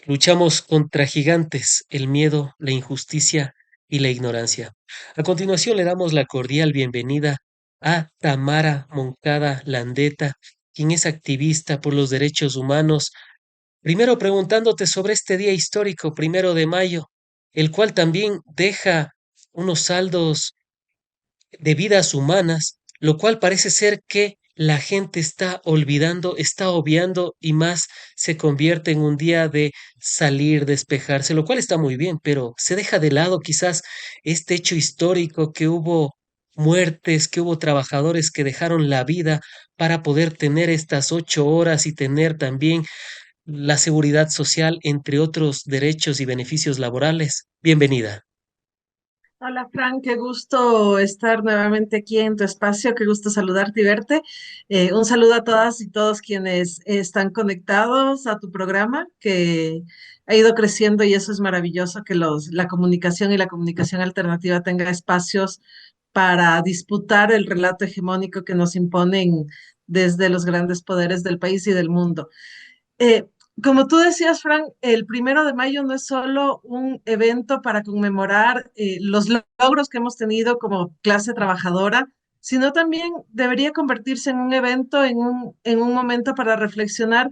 Luchamos contra gigantes, el miedo, la injusticia y la ignorancia. A continuación le damos la cordial bienvenida a Tamara Moncada Landeta, quien es activista por los derechos humanos. Primero preguntándote sobre este día histórico, 1 de mayo, el cual también deja unos saldos de vidas humanas, lo cual parece ser que la gente está olvidando, está obviando y más se convierte en un día de salir, despejarse, lo cual está muy bien, pero se deja de lado quizás este hecho histórico que hubo muertes, que hubo trabajadores que dejaron la vida para poder tener estas 8 horas y tener también la seguridad social, entre otros derechos y beneficios laborales. Bienvenida. Hola Fran, qué gusto estar nuevamente aquí en tu espacio, qué gusto saludarte y verte. Un saludo a todas y todos quienes están conectados a tu programa, que ha ido creciendo y eso es maravilloso, que la comunicación y la comunicación alternativa tenga espacios para disputar el relato hegemónico que nos imponen desde los grandes poderes del país y del mundo. Eh, Como tú decías, Frank, el 1 de mayo no es solo un evento para conmemorar los logros que hemos tenido como clase trabajadora, sino también debería convertirse en un evento, en un momento para reflexionar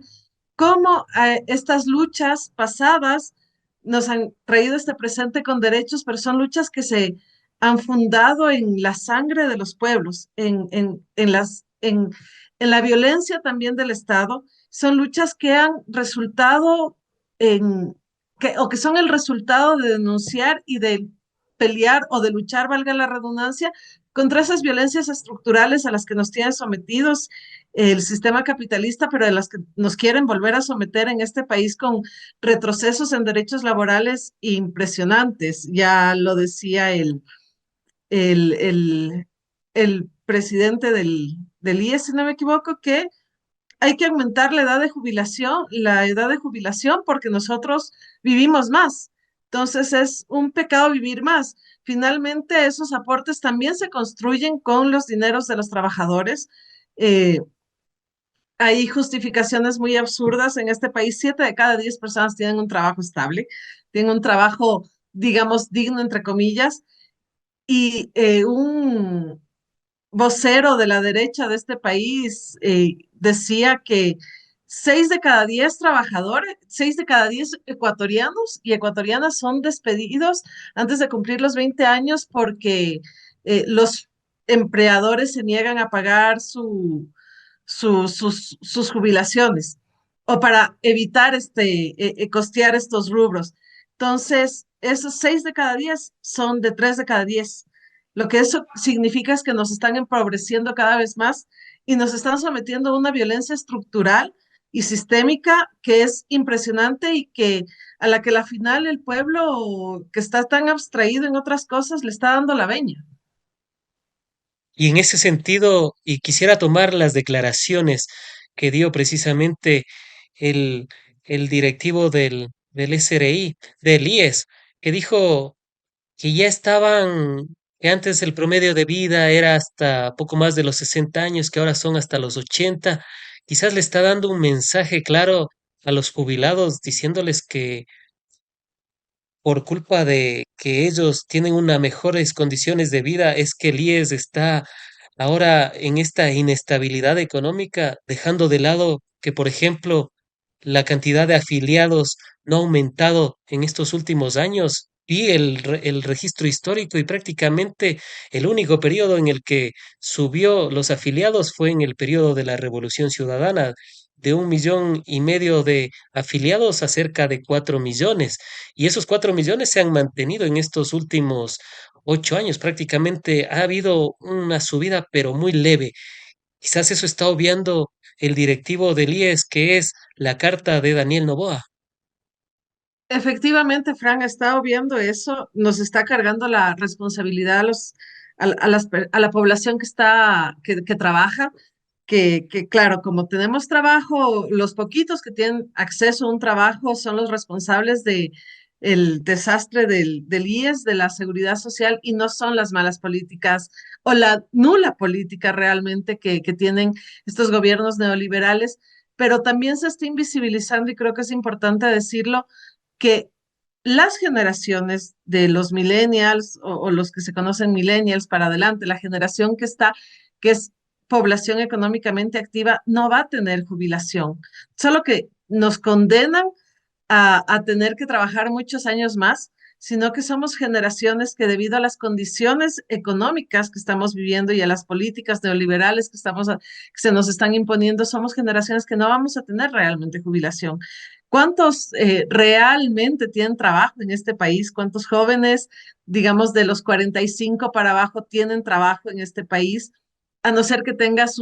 cómo estas luchas pasadas nos han traído este presente con derechos, pero son luchas que se han fundado en la sangre de los pueblos, en la violencia también del Estado. Son luchas que han resultado en, o que son el resultado de denunciar y de pelear o de luchar, valga la redundancia, contra esas violencias estructurales a las que nos tienen sometidos el sistema capitalista, pero de las que nos quieren volver a someter en este país con retrocesos en derechos laborales impresionantes. Ya lo decía el, el, el presidente del IES, si no me equivoco, que hay que aumentar la edad de jubilación porque nosotros vivimos más. Entonces es un pecado vivir más. Finalmente, esos aportes también se construyen con los dineros de los trabajadores. Eh, Hay justificaciones muy absurdas en este país. 7 de cada 10 personas tienen un trabajo estable, tienen un trabajo, digamos, digno, entre comillas, y un vocero de la derecha de este país decía que 6 de cada 10 trabajadores, 6 de cada 10 ecuatorianos y ecuatorianas son despedidos antes de cumplir los 20 años porque los empleadores se niegan a pagar sus jubilaciones o para evitar costear estos rubros. Entonces, esos 6 de cada 10 son de 3 de cada 10. Lo que eso significa es que nos están empobreciendo cada vez más y nos están sometiendo a una violencia estructural y sistémica que es impresionante y que a la que la final el pueblo que está tan abstraído en otras cosas le está dando la veña. Y en ese sentido, y quisiera tomar las declaraciones que dio precisamente el, el directivo del SRI, del IES, que dijo que ya estaban, que antes el promedio de vida era hasta poco más de los 60 años, que ahora son hasta los 80. Quizás le está dando un mensaje claro a los jubilados, diciéndoles que por culpa de que ellos tienen unas mejores condiciones de vida, es que el IES está ahora en esta inestabilidad económica, dejando de lado que, por ejemplo, la cantidad de afiliados no ha aumentado en estos últimos años. Y el registro histórico y prácticamente el único periodo en el que subió los afiliados fue en el periodo de la Revolución Ciudadana, de 1,5 millones de afiliados a cerca de 4 millones. Y esos 4 millones se han mantenido en estos últimos 8 años. Prácticamente ha habido una subida, pero muy leve. Quizás eso está obviando el directivo del IES, que es la carta de Daniel Noboa. Efectivamente, Fran, está obviando eso, nos está cargando la responsabilidad a la población que trabaja, que claro, como tenemos trabajo, los poquitos que tienen acceso a un trabajo son los responsables de el desastre del IES, de la seguridad social, y no son las malas políticas o la nula política realmente que tienen estos gobiernos neoliberales. pero también se está invisibilizando, y creo que es importante decirlo, que las generaciones de los millennials o los que se conocen millennials para adelante, la generación que está, que es población económicamente activa, no va a tener jubilación, solo que nos condenan a tener que trabajar muchos años más, sino que somos generaciones que debido a las condiciones económicas que estamos viviendo y a las políticas neoliberales que se nos están imponiendo, somos generaciones que no vamos a tener realmente jubilación. ¿Cuántos realmente tienen trabajo en este país? ¿Cuántos jóvenes, digamos, de los 45 para abajo tienen trabajo en este país? A no ser que tengas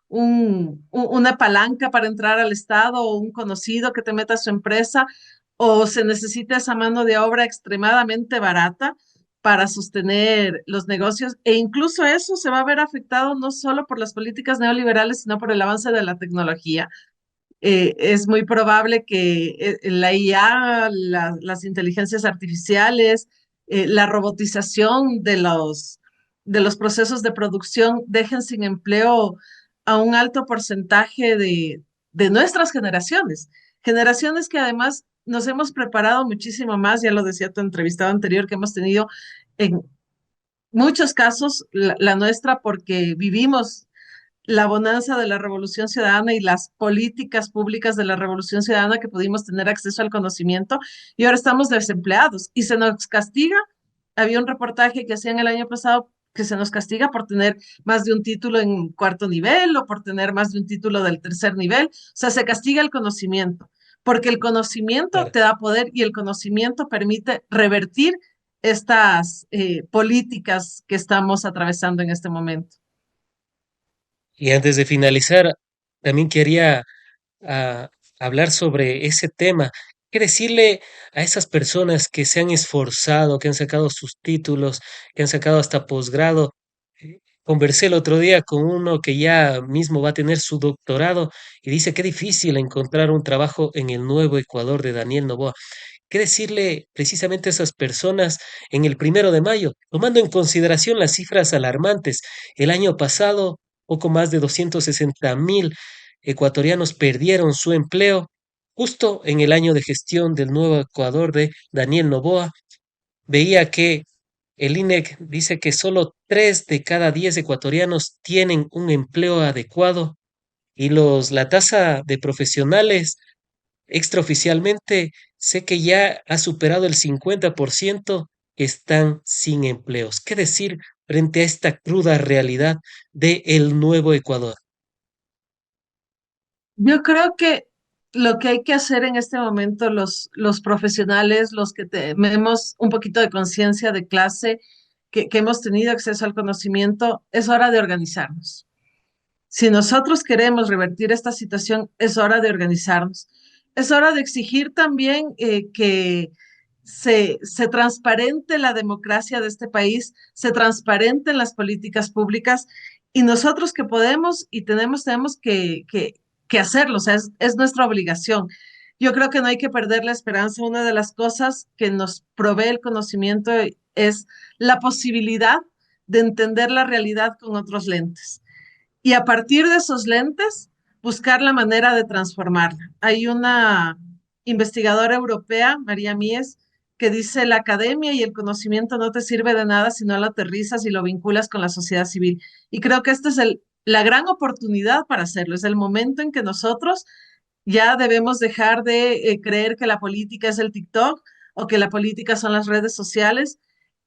una palanca para entrar al Estado o un conocido que te meta a su empresa o se necesita esa mano de obra extremadamente barata para sostener los negocios e incluso eso se va a ver afectado no solo por las políticas neoliberales, sino por el avance de la tecnología. Es muy probable que la IA, las inteligencias artificiales, la robotización de los procesos de producción dejen sin empleo a un alto porcentaje de nuestras generaciones. Generaciones que además nos hemos preparado muchísimo más, ya lo decía tu entrevistado anterior, que hemos tenido en muchos casos la nuestra porque vivimos la bonanza de la Revolución Ciudadana y las políticas públicas de la Revolución Ciudadana que pudimos tener acceso al conocimiento y ahora estamos desempleados y se nos castiga. Había un reportaje que hacían el año pasado que se nos castiga por tener más de un título en cuarto nivel o por tener más de un título del tercer nivel. O sea, se castiga el conocimiento, porque el conocimiento Claro. te da poder y el conocimiento permite revertir estas políticas que estamos atravesando en este momento. Y antes de finalizar, también quería ah, hablar sobre ese tema. ¿Qué decirle a esas personas que se han esforzado, que han sacado sus títulos, que han sacado hasta posgrado? Conversé el otro día con uno que ya mismo va a tener su doctorado y dice que difícil encontrar un trabajo en el nuevo Ecuador de Daniel Noboa. ¿Qué decirle precisamente a esas personas en el 1 de mayo, tomando en consideración las cifras alarmantes? El año pasado, poco más de 260.000 ecuatorianos perdieron su empleo justo en el año de gestión del nuevo Ecuador de Daniel Noboa. Veía que el INEC dice que solo 3 de cada 10 ecuatorianos tienen un empleo adecuado y la tasa de profesionales extraoficialmente sé que ya ha superado el 50% que están sin empleos. ¿Qué decir frente a esta cruda realidad de el nuevo Ecuador? Yo creo que lo que hay que hacer en este momento los profesionales, los que tenemos un poquito de conciencia de clase, que hemos tenido acceso al conocimiento, es hora de organizarnos. Si nosotros queremos revertir esta situación, es hora de organizarnos. Es hora de exigir también que se transparente la democracia de este país, se transparenten las políticas públicas y nosotros que podemos y tenemos que hacerlo, o sea, es nuestra obligación. Yo creo que no hay que perder la esperanza. Una de las cosas que nos provee el conocimiento es la posibilidad de entender la realidad con otros lentes y a partir de esos lentes buscar la manera de transformarla. Hay una investigadora europea, María Mies, que dice la academia y el conocimiento no te sirve de nada si no lo aterrizas y lo vinculas con la sociedad civil. Y creo que esta es la gran oportunidad para hacerlo. Es el momento en que nosotros ya debemos dejar de creer que la política es el TikTok o que la política son las redes sociales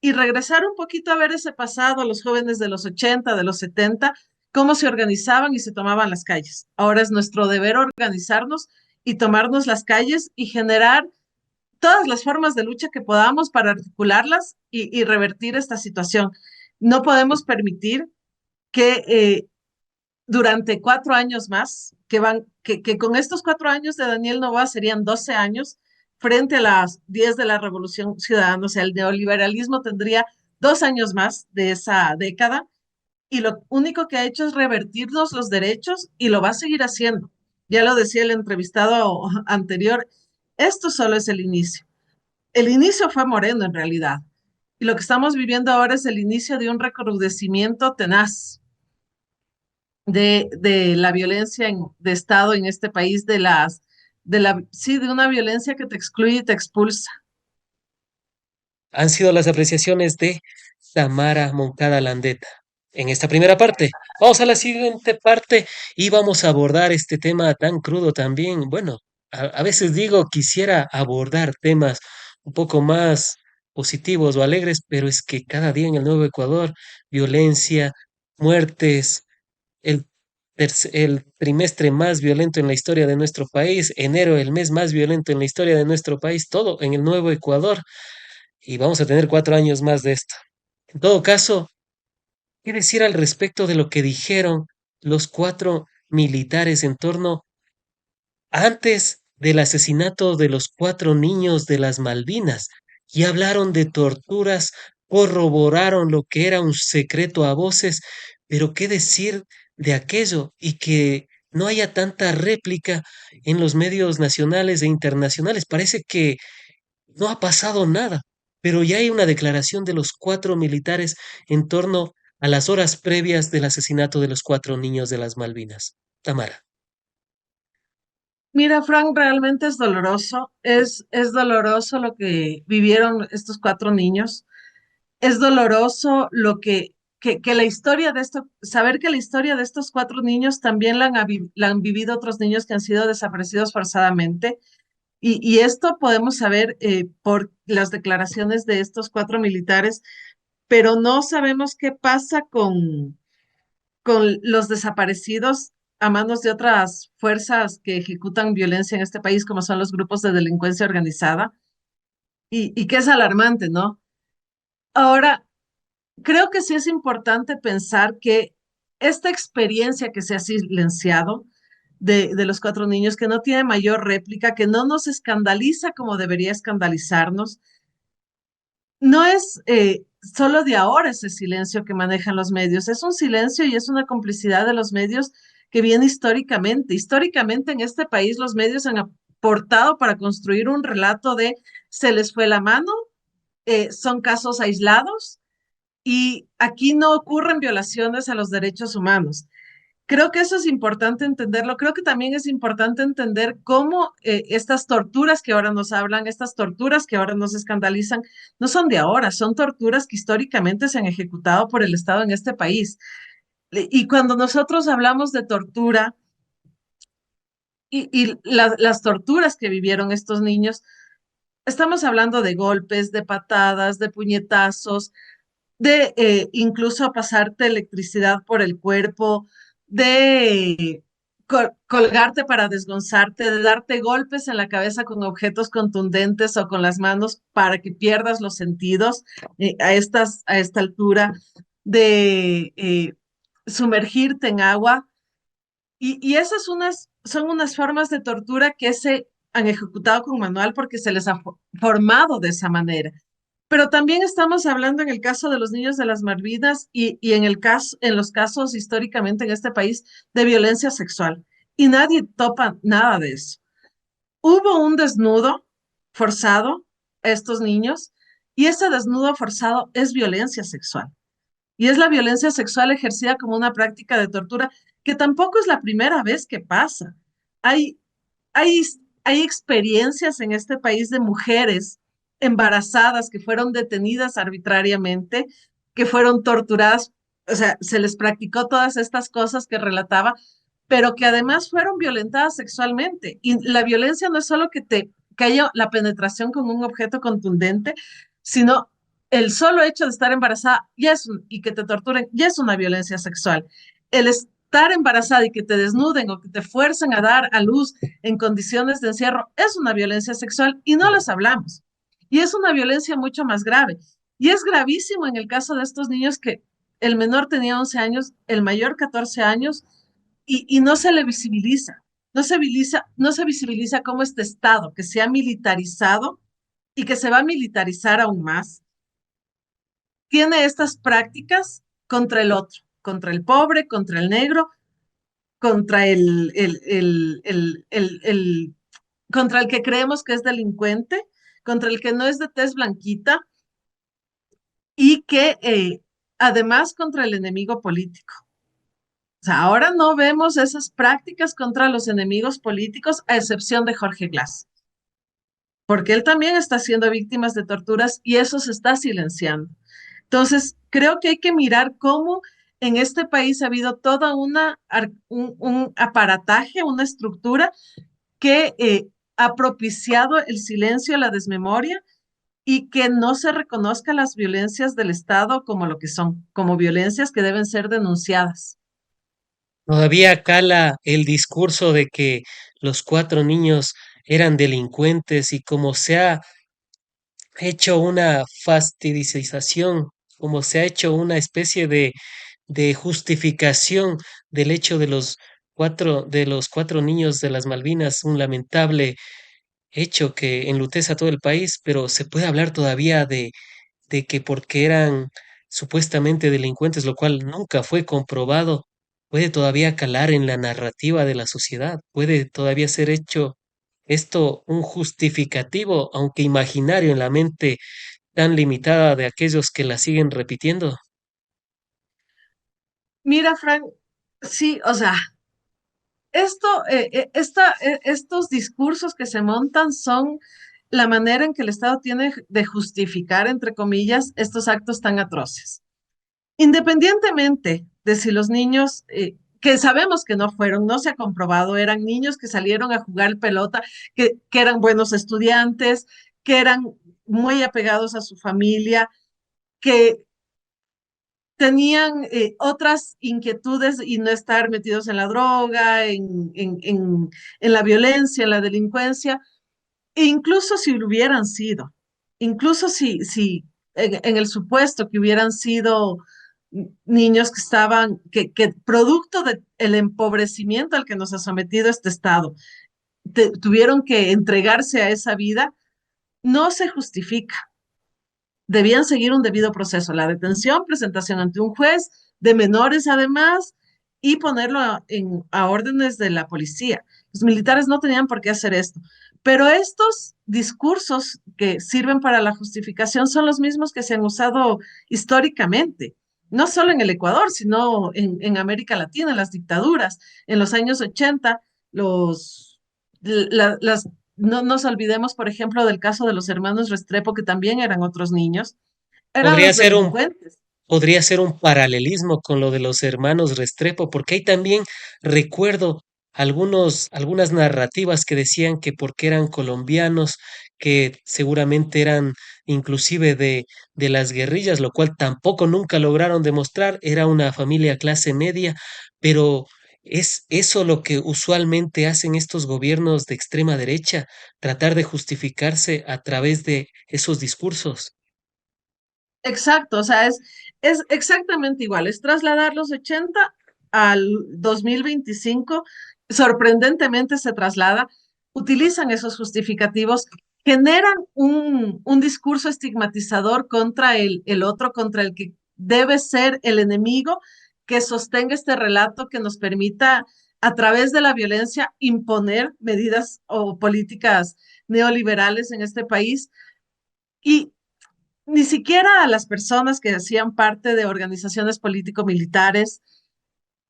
y regresar un poquito a ver ese pasado, los jóvenes de los 80, de los 70, cómo se organizaban y se tomaban las calles. Ahora es nuestro deber organizarnos y tomarnos las calles y generar todas las formas de lucha que podamos para articularlas y revertir esta situación. No podemos permitir que durante 4 años más, que con estos 4 años de Daniel Noboa serían 12 años frente a las 10 de la Revolución Ciudadana. O sea, el neoliberalismo tendría 2 años más de esa década y lo único que ha hecho es revertirnos los derechos y lo va a seguir haciendo. Ya lo decía el entrevistado anterior, esto solo es el inicio. El inicio fue Moreno en realidad. Y lo que estamos viviendo ahora es el inicio de un recrudecimiento tenaz. de la violencia de Estado en este país, sí, de una violencia que te excluye y te expulsa. Han sido las apreciaciones de Tamara Moncada Landeta. En esta primera parte, vamos a la siguiente parte y vamos a abordar este tema tan crudo también. Bueno, a veces digo, quisiera abordar temas un poco más positivos o alegres, pero es que cada día en el Nuevo Ecuador, violencia, muertes, el, el trimestre más violento en la historia de nuestro país, enero el mes más violento en la historia de nuestro país, todo en el Nuevo Ecuador y vamos a tener 4 años más de esto. En todo caso, ¿qué decir al respecto de lo que dijeron los 4 militares en torno antes del asesinato de los 4 niños de las Malvinas? Y hablaron de torturas, corroboraron lo que era un secreto a voces, pero ¿qué decir de aquello y que no haya tanta réplica en los medios nacionales e internacionales? Parece que no ha pasado nada, pero ya hay una declaración de los 4 militares en torno a las horas previas del asesinato de los 4 niños de las Malvinas. Tamara. Mira, Frank, realmente es doloroso lo que vivieron estos 4 niños. Es doloroso que la historia de esto, saber que la historia de estos 4 niños también la han vivido otros niños que han sido desaparecidos forzadamente. Y esto podemos saber por las declaraciones de estos 4 militares, pero no sabemos qué pasa con los desaparecidos a manos de otras fuerzas que ejecutan violencia en este país, como son los grupos de delincuencia organizada, y que es alarmante, ¿no? Ahora, creo que sí es importante pensar que esta experiencia que se ha silenciado de los 4 niños, que no tiene mayor réplica, que no nos escandaliza como debería escandalizarnos, no es solo de ahora ese silencio que manejan los medios, es un silencio y es una complicidad de los medios que viene históricamente. Históricamente en este país los medios han aportado para construir un relato de se les fue la mano, son casos aislados y aquí no ocurren violaciones a los derechos humanos. Creo que eso es importante entenderlo. Creo que también es importante entender cómo estas torturas que ahora nos hablan, estas torturas que ahora nos escandalizan, no son de ahora, son torturas que históricamente se han ejecutado por el Estado en este país. Y cuando nosotros hablamos de tortura las torturas que vivieron estos niños, estamos hablando de golpes, de patadas, de puñetazos, de incluso pasarte electricidad por el cuerpo, de colgarte para desgonzarte, de darte golpes en la cabeza con objetos contundentes o con las manos para que pierdas los sentidos a esta altura, de sumergirte en agua. Y esas son unas formas de tortura que se han ejecutado con manual porque se les ha formado de esa manera. Pero también estamos hablando en el caso de los niños de las Malvinas y en los casos históricamente en este país de violencia sexual. Y nadie topa nada de eso. Hubo un desnudo forzado a estos niños y ese desnudo forzado es violencia sexual. Y es la violencia sexual ejercida como una práctica de tortura que tampoco es la primera vez que pasa. Hay, hay, hay experiencias en este país de mujeres embarazadas que fueron detenidas arbitrariamente, que fueron torturadas, o sea, se les practicó todas estas cosas que relataba, pero que además fueron violentadas sexualmente. Y la violencia no es solo que haya la penetración con un objeto contundente, sino el solo hecho de estar embarazada y que te torturen ya es una violencia sexual. El estar embarazada y que te desnuden o que te fuercen a dar a luz en condiciones de encierro es una violencia sexual y no las hablamos. Y es una violencia mucho más grave. Y es gravísimo en el caso de estos niños que el menor tenía 11 años, el mayor 14 años, y no se le visibiliza. No se visibiliza cómo este Estado que se ha militarizado y que se va a militarizar aún más, tiene estas prácticas contra el otro, contra el pobre, contra el negro, contra contra el que creemos que es delincuente, contra el que no es de tez blanquita y que además contra el enemigo político. O sea, ahora no vemos esas prácticas contra los enemigos políticos, a excepción de Jorge Glass, porque él también está siendo víctima de torturas y eso se está silenciando. Entonces, creo que hay que mirar cómo en este país ha habido toda un aparataje, una estructura que ha propiciado el silencio, la desmemoria y que no se reconozca las violencias del Estado como lo que son, como violencias que deben ser denunciadas. Todavía cala el discurso de que los cuatro niños eran delincuentes y como se ha hecho una fastidización, como se ha hecho una especie de justificación del hecho de los cuatro niños de las Malvinas, un lamentable hecho que enlutece a todo el país, pero se puede hablar todavía de que porque eran supuestamente delincuentes, lo cual nunca fue comprobado, puede todavía calar en la narrativa de la sociedad, puede todavía ser hecho esto un justificativo, aunque imaginario en la mente tan limitada de aquellos que la siguen repitiendo. Mira, Frank, sí, o sea, estos discursos que se montan son la manera en que el Estado tiene de justificar, entre comillas, estos actos tan atroces. Independientemente de si los niños, que sabemos que no fueron, no se ha comprobado, eran niños que salieron a jugar pelota, que eran buenos estudiantes, que eran muy apegados a su familia, que tenían otras inquietudes y no estar metidos en la droga, en la violencia, en la delincuencia, e incluso si lo hubieran sido, incluso si en el supuesto que hubieran sido niños que estaban, que producto del empobrecimiento al que nos ha sometido este Estado, tuvieron que entregarse a esa vida, no se justifica. Debían seguir un debido proceso, la detención, presentación ante un juez, de menores además, y ponerlo a órdenes de la policía. Los militares no tenían por qué hacer esto, pero estos discursos que sirven para la justificación son los mismos que se han usado históricamente, no solo en el Ecuador, sino en América Latina, en las dictaduras. En los años 80, los, las no nos olvidemos, por ejemplo, del caso de los hermanos Restrepo, que también eran otros niños, eran Podría los ser un delincuentes. Podría ser un paralelismo con lo de los hermanos Restrepo, porque ahí también recuerdo algunas narrativas que decían que porque eran colombianos, que seguramente eran inclusive de las guerrillas, lo cual tampoco nunca lograron demostrar, era una familia clase media, pero es eso lo que usualmente hacen estos gobiernos de extrema derecha, tratar de justificarse a través de esos discursos. Exacto, o sea, es exactamente igual, es trasladar los 80 al 2025, sorprendentemente se traslada, utilizan esos justificativos, generan un discurso estigmatizador contra el otro, contra el que debe ser el enemigo, que sostenga este relato que nos permita, a través de la violencia, imponer medidas o políticas neoliberales en este país. Y ni siquiera a las personas que hacían parte de organizaciones político-militares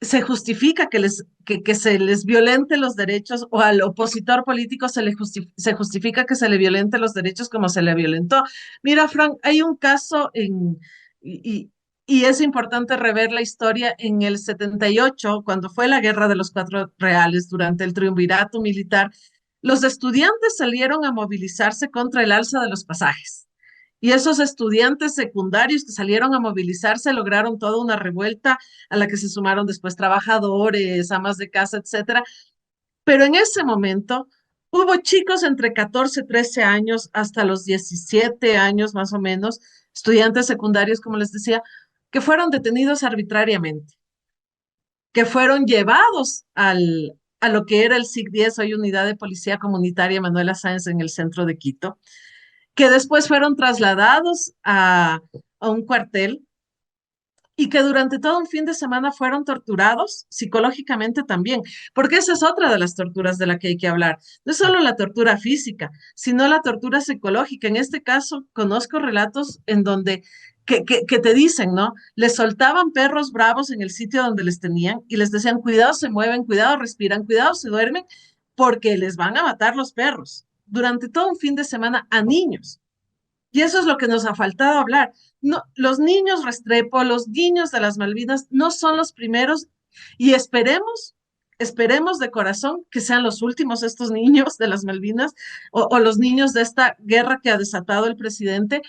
se justifica que se les violente los derechos o al opositor político se justifica que se le violente los derechos como se le violentó. Mira, Frank, hay un caso y es importante rever la historia en el 78, cuando fue la Guerra de los Cuatro Reales, durante el triunvirato militar, los estudiantes salieron a movilizarse contra el alza de los pasajes. Y esos estudiantes secundarios que salieron a movilizarse lograron toda una revuelta a la que se sumaron después trabajadores, amas de casa, etcétera. Pero en ese momento hubo chicos entre 14, 13 años hasta los 17 años más o menos, estudiantes secundarios, como les decía, que fueron detenidos arbitrariamente, que fueron llevados a lo que era el SIC-10, hoy Unidad de Policía Comunitaria Manuela Sáenz en el centro de Quito, que después fueron trasladados a un cuartel y que durante todo un fin de semana fueron torturados psicológicamente también, porque esa es otra de las torturas de la que hay que hablar. No es solo la tortura física, sino la tortura psicológica. En este caso, conozco relatos en donde que te dicen, ¿no? Les soltaban perros bravos en el sitio donde les tenían y les decían, cuidado, se mueven, cuidado, respiran, cuidado, se duermen, porque les van a matar los perros durante todo un fin de semana a niños. Y eso es lo que nos ha faltado hablar. No, los niños Restrepo, los niños de las Malvinas no son los primeros y esperemos de corazón que sean los últimos estos niños de las Malvinas o los niños de esta guerra que ha desatado el presidente,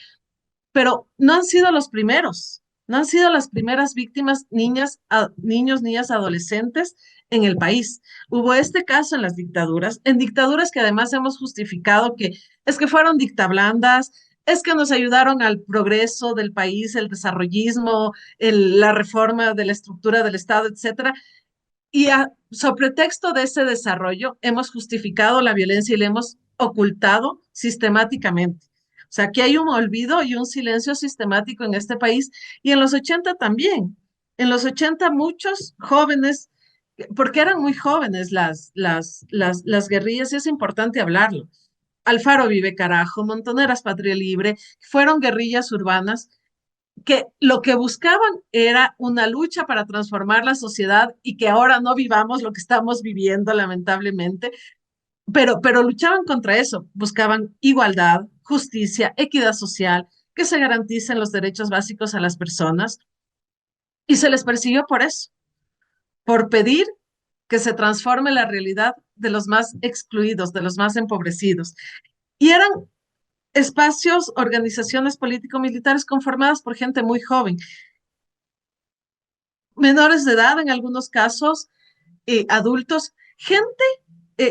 pero no han sido los primeros, no han sido las primeras víctimas niñas, niños, niñas, adolescentes en el país. Hubo este caso en dictaduras que además hemos justificado que es que fueron dictablandas, es que nos ayudaron al progreso del país, el desarrollismo, la reforma de la estructura del Estado, etcétera. Y sobre pretexto de ese desarrollo, hemos justificado la violencia y la hemos ocultado sistemáticamente. O sea, aquí hay un olvido y un silencio sistemático en este país y en los 80 también. En los 80 muchos jóvenes, porque eran muy jóvenes las guerrillas, y es importante hablarlo. Alfaro Vive Carajo, Montoneras Patria Libre, fueron guerrillas urbanas que lo que buscaban era una lucha para transformar la sociedad y que ahora no vivamos lo que estamos viviendo, lamentablemente, pero luchaban contra eso, buscaban igualdad, justicia, equidad social, que se garanticen los derechos básicos a las personas y se les persiguió por eso, por pedir que se transforme la realidad de los más excluidos, de los más empobrecidos. Y eran espacios, organizaciones político-militares conformadas por gente muy joven, menores de edad en algunos casos, adultos, gente,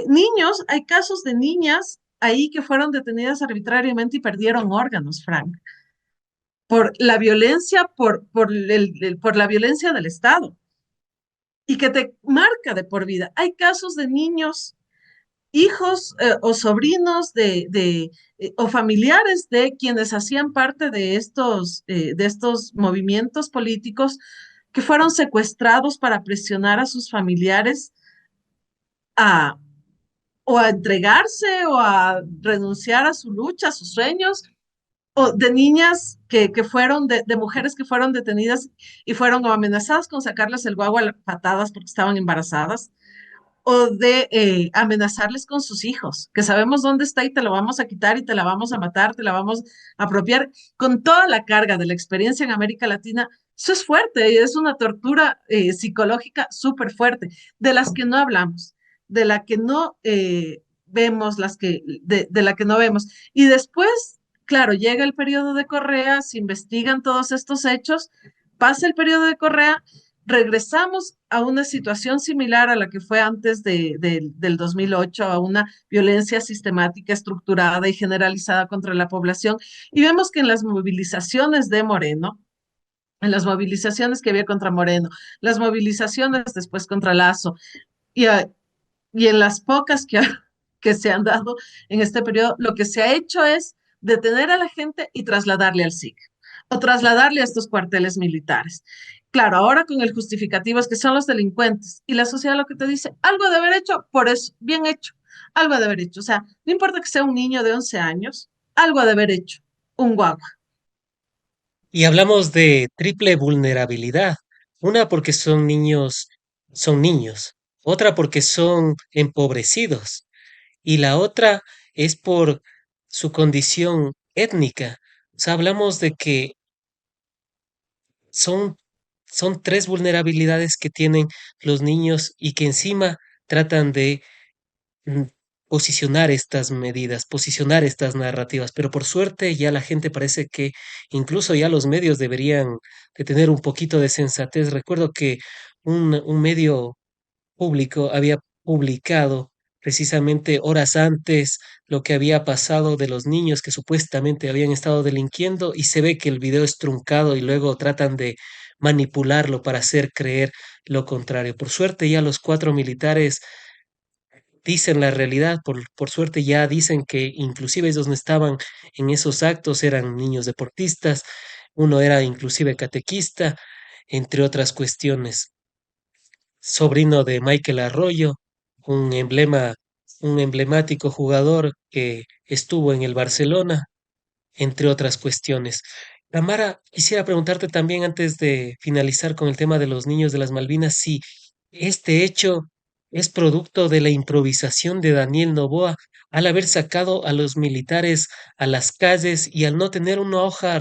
niños, hay casos de niñas ahí que fueron detenidas arbitrariamente y perdieron órganos, Frank, por la violencia, por la violencia del Estado y que te marca de por vida. Hay casos de niños, hijos o sobrinos o familiares de quienes hacían parte de estos movimientos políticos que fueron secuestrados para presionar a sus familiares a o a entregarse o a renunciar a su lucha, a sus sueños, o de niñas que fueron, de mujeres que fueron detenidas y fueron o amenazadas con sacarles el guagua a patadas porque estaban embarazadas, o de amenazarles con sus hijos, que sabemos dónde está y te lo vamos a quitar y te la vamos a matar, te la vamos a apropiar, con toda la carga de la experiencia en América Latina. Eso es fuerte y es una tortura psicológica súper fuerte, de las que no hablamos, de la que no vemos, de la que no vemos. Y después, claro, llega el periodo de Correa, se investigan todos estos hechos, pasa el periodo de Correa, regresamos a una situación similar a la que fue antes del 2008, a una violencia sistemática, estructurada y generalizada contra la población. Y vemos que en las movilizaciones de Moreno, en las movilizaciones que había contra Moreno, las movilizaciones después contra Lazo, y, y en las pocas que se han dado en este periodo, lo que se ha hecho es detener a la gente y trasladarle al SIC o trasladarle a estos cuarteles militares. Claro, ahora con el justificativo es que son los delincuentes y la sociedad lo que te dice, algo de haber hecho, por eso, bien hecho, algo de haber hecho. O sea, no importa que sea un niño de 11 años, algo de haber hecho, un guagua. Y hablamos de triple vulnerabilidad. Una porque son niños. Otra porque son empobrecidos. Y la otra es por su condición étnica. O sea, hablamos de que son, son tres vulnerabilidades que tienen los niños y que encima tratan de mm, posicionar estas medidas, posicionar estas narrativas, pero por suerte ya la gente parece que incluso ya los medios deberían de tener un poquito de sensatez. Recuerdo que un medio público había publicado precisamente horas antes lo que había pasado de los niños que supuestamente habían estado delinquiendo y se ve que el video es truncado y luego tratan de manipularlo para hacer creer lo contrario. Por suerte ya los cuatro militares dicen la realidad, por suerte ya dicen que inclusive ellos no estaban en esos actos, eran niños deportistas, uno era inclusive catequista, entre otras cuestiones, sobrino de Michael Arroyo, un un emblemático jugador que estuvo en el Barcelona, entre otras cuestiones. Tamara, quisiera preguntarte también antes de finalizar con el tema de los niños de las Malvinas, si este hecho es producto de la improvisación de Daniel Noboa al haber sacado a los militares a las calles y al no tener una hoja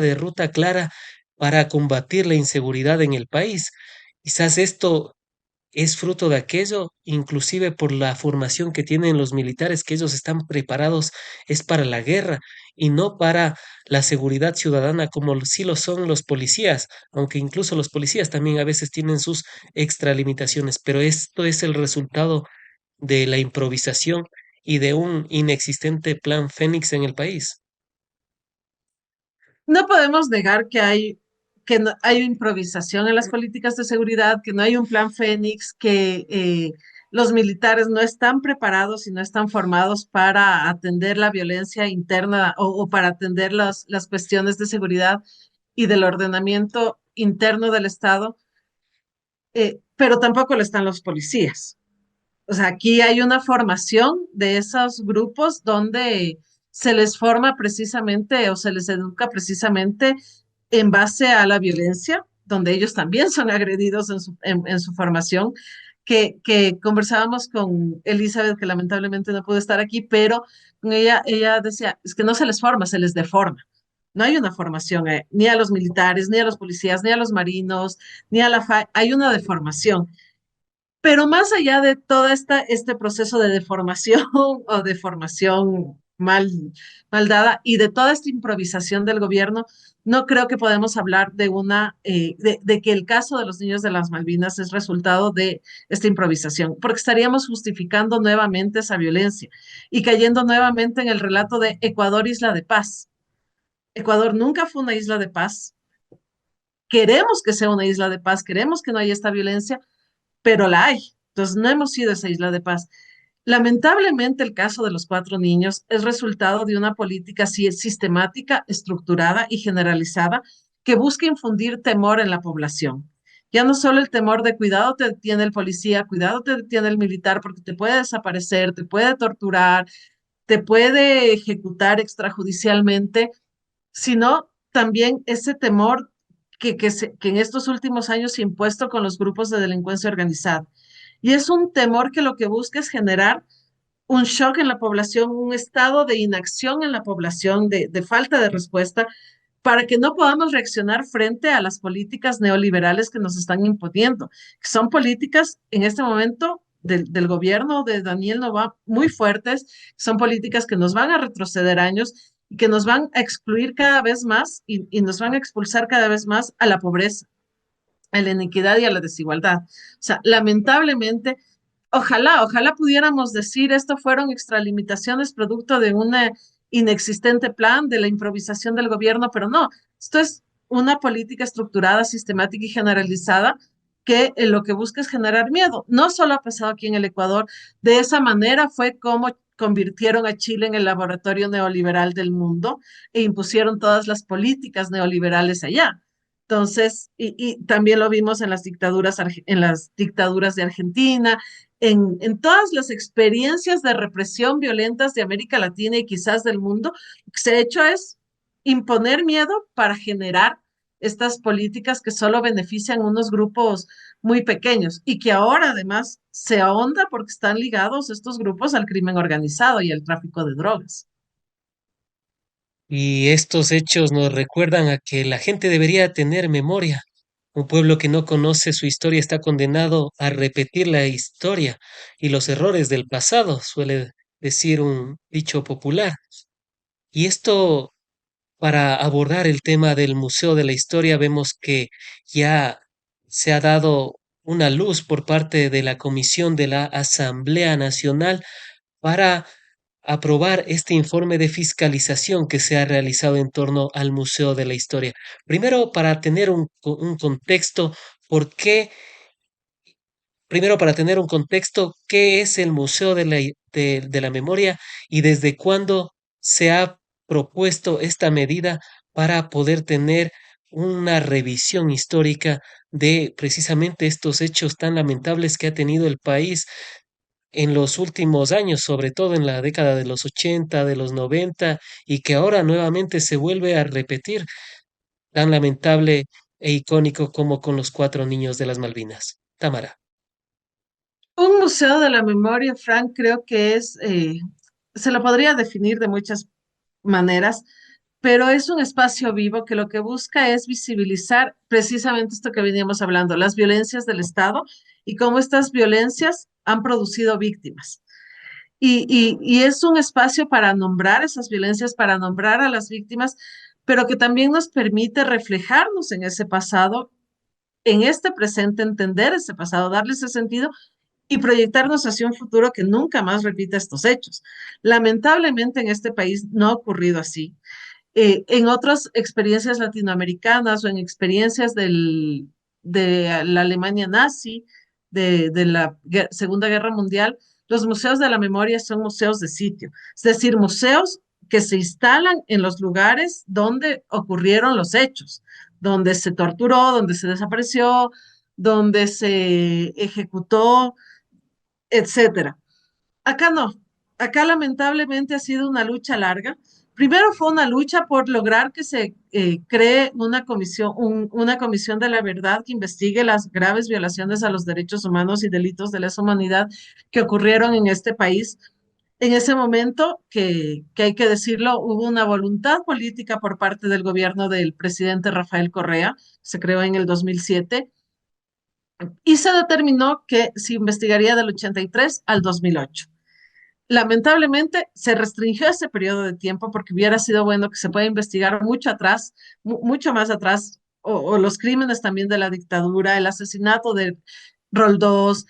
de ruta clara para combatir la inseguridad en el país. Quizás esto es fruto de aquello, inclusive por la formación que tienen los militares, que ellos están preparados es para la guerra y no para la seguridad ciudadana como sí lo son los policías, aunque incluso los policías también a veces tienen sus extralimitaciones, pero esto es el resultado de la improvisación y de un inexistente plan Fénix en el país. No podemos negar que no, hay improvisación en las políticas de seguridad, que no hay un plan Fénix, que los militares no están preparados y no están formados para atender la violencia interna o para atender las cuestiones de seguridad y del ordenamiento interno del Estado, pero tampoco lo están los policías. O sea, aquí hay una formación de esos grupos donde se les forma precisamente o se les educa precisamente en base a la violencia, donde ellos también son agredidos en su formación, que conversábamos con Elizabeth, que lamentablemente no pudo estar aquí, pero con ella decía, es que no se les forma, se les deforma. No hay una formación, ni a los militares, ni a los policías, ni a los marinos, ni a la FA, hay una deformación. Pero más allá de todo este proceso de deformación o de formación mal dada y de toda esta improvisación del gobierno, no creo que podemos hablar de que el caso de los niños de las Malvinas es resultado de esta improvisación, porque estaríamos justificando nuevamente esa violencia y cayendo nuevamente en el relato de Ecuador, isla de paz. Ecuador nunca fue una isla de paz. Queremos que sea una isla de paz, queremos que no haya esta violencia, pero la hay. Entonces, no hemos sido esa isla de paz. Lamentablemente, el caso de los 4 niños es resultado de una política así sistemática, estructurada y generalizada que busca infundir temor en la población. Ya no solo el temor de cuidado te detiene el policía, cuidado te detiene el militar porque te puede desaparecer, te puede torturar, te puede ejecutar extrajudicialmente, sino también ese temor que en estos últimos años se ha impuesto con los grupos de delincuencia organizada. Y es un temor que lo que busca es generar un shock en la población, un estado de inacción en la población, de falta de respuesta, para que no podamos reaccionar frente a las políticas neoliberales que nos están imponiendo, que son políticas en este momento del gobierno de Daniel Noboa muy fuertes, son políticas que nos van a retroceder años y que nos van a excluir cada vez más y nos van a expulsar cada vez más a la pobreza, a la inequidad y a la desigualdad. O sea, lamentablemente, ojalá pudiéramos decir esto fueron extralimitaciones producto de un inexistente plan, de la improvisación del gobierno, pero no, esto es una política estructurada, sistemática y generalizada que lo que busca es generar miedo. No solo ha pasado aquí en el Ecuador, de esa manera fue como convirtieron a Chile en el laboratorio neoliberal del mundo e impusieron todas las políticas neoliberales allá. Entonces, y también lo vimos en las dictaduras de Argentina, en todas las experiencias de represión violentas de América Latina y quizás del mundo, lo que se ha hecho es imponer miedo para generar estas políticas que solo benefician a unos grupos muy pequeños y que ahora además se ahonda porque están ligados estos grupos al crimen organizado y al tráfico de drogas. Y estos hechos nos recuerdan a que la gente debería tener memoria. Un pueblo que no conoce su historia está condenado a repetir la historia y los errores del pasado, suele decir un dicho popular. Y esto, para abordar el tema del Museo de la Historia, vemos que ya se ha dado una luz por parte de la Comisión de la Asamblea Nacional para aprobar este informe de fiscalización que se ha realizado en torno al Museo de la Historia. Primero, para tener un contexto, ¿por qué? Primero, para tener un contexto, ¿qué es el Museo de la Memoria y desde cuándo se ha propuesto esta medida para poder tener una revisión histórica de precisamente estos hechos tan lamentables que ha tenido el país en los últimos años, sobre todo en la década de los 80, de los 90, y que ahora nuevamente se vuelve a repetir, tan lamentable e icónico como con los cuatro niños de las Malvinas. Tamara. Un museo de la memoria, Frank, creo que se lo podría definir de muchas maneras, pero es un espacio vivo que lo que busca es visibilizar precisamente esto que veníamos hablando, las violencias del Estado y cómo estas violencias han producido víctimas. Y es un espacio para nombrar esas violencias, para nombrar a las víctimas, pero que también nos permite reflejarnos en ese pasado, en este presente, entender ese pasado, darle ese sentido y proyectarnos hacia un futuro que nunca más repita estos hechos. Lamentablemente en este país no ha ocurrido así. En otras experiencias latinoamericanas o en experiencias de la Alemania nazi, de la Segunda Guerra Mundial, los museos de la memoria son museos de sitio, es decir, museos que se instalan en los lugares donde ocurrieron los hechos, donde se torturó, donde se desapareció, donde se ejecutó, etcétera. Acá no. Acá lamentablemente ha sido una lucha larga. Primero fue una lucha por lograr que se cree una comisión de la verdad que investigue las graves violaciones a los derechos humanos y delitos de lesa humanidad que ocurrieron en este país. En ese momento, que hay que decirlo, hubo una voluntad política por parte del gobierno del presidente Rafael Correa, se creó en el 2007, y se determinó que se investigaría del 83 al 2008. Lamentablemente se restringió ese periodo de tiempo porque hubiera sido bueno que se pueda investigar mucho atrás, mucho más atrás, o los crímenes también de la dictadura, el asesinato de Roldós,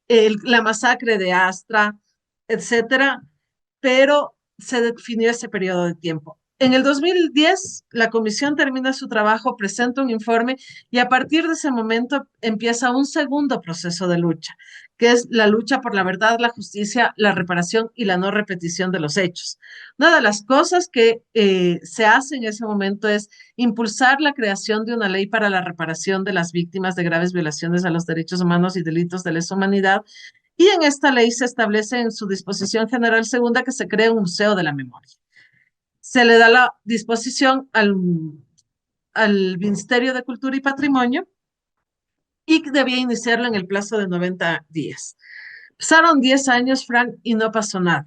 la masacre de Astra, etcétera, pero se definió ese periodo de tiempo. En el 2010, la comisión termina su trabajo, presenta un informe y a partir de ese momento empieza un segundo proceso de lucha, que es la lucha por la verdad, la justicia, la reparación y la no repetición de los hechos. Una de las cosas que se hace en ese momento es impulsar la creación de una ley para la reparación de las víctimas de graves violaciones a los derechos humanos y delitos de lesa humanidad, y en esta ley se establece en su disposición general segunda que se cree un museo de la memoria. Se le da la disposición al Ministerio de Cultura y Patrimonio y que debía iniciarlo en el plazo de 90 días. Pasaron 10 años, Frank, y no pasó nada.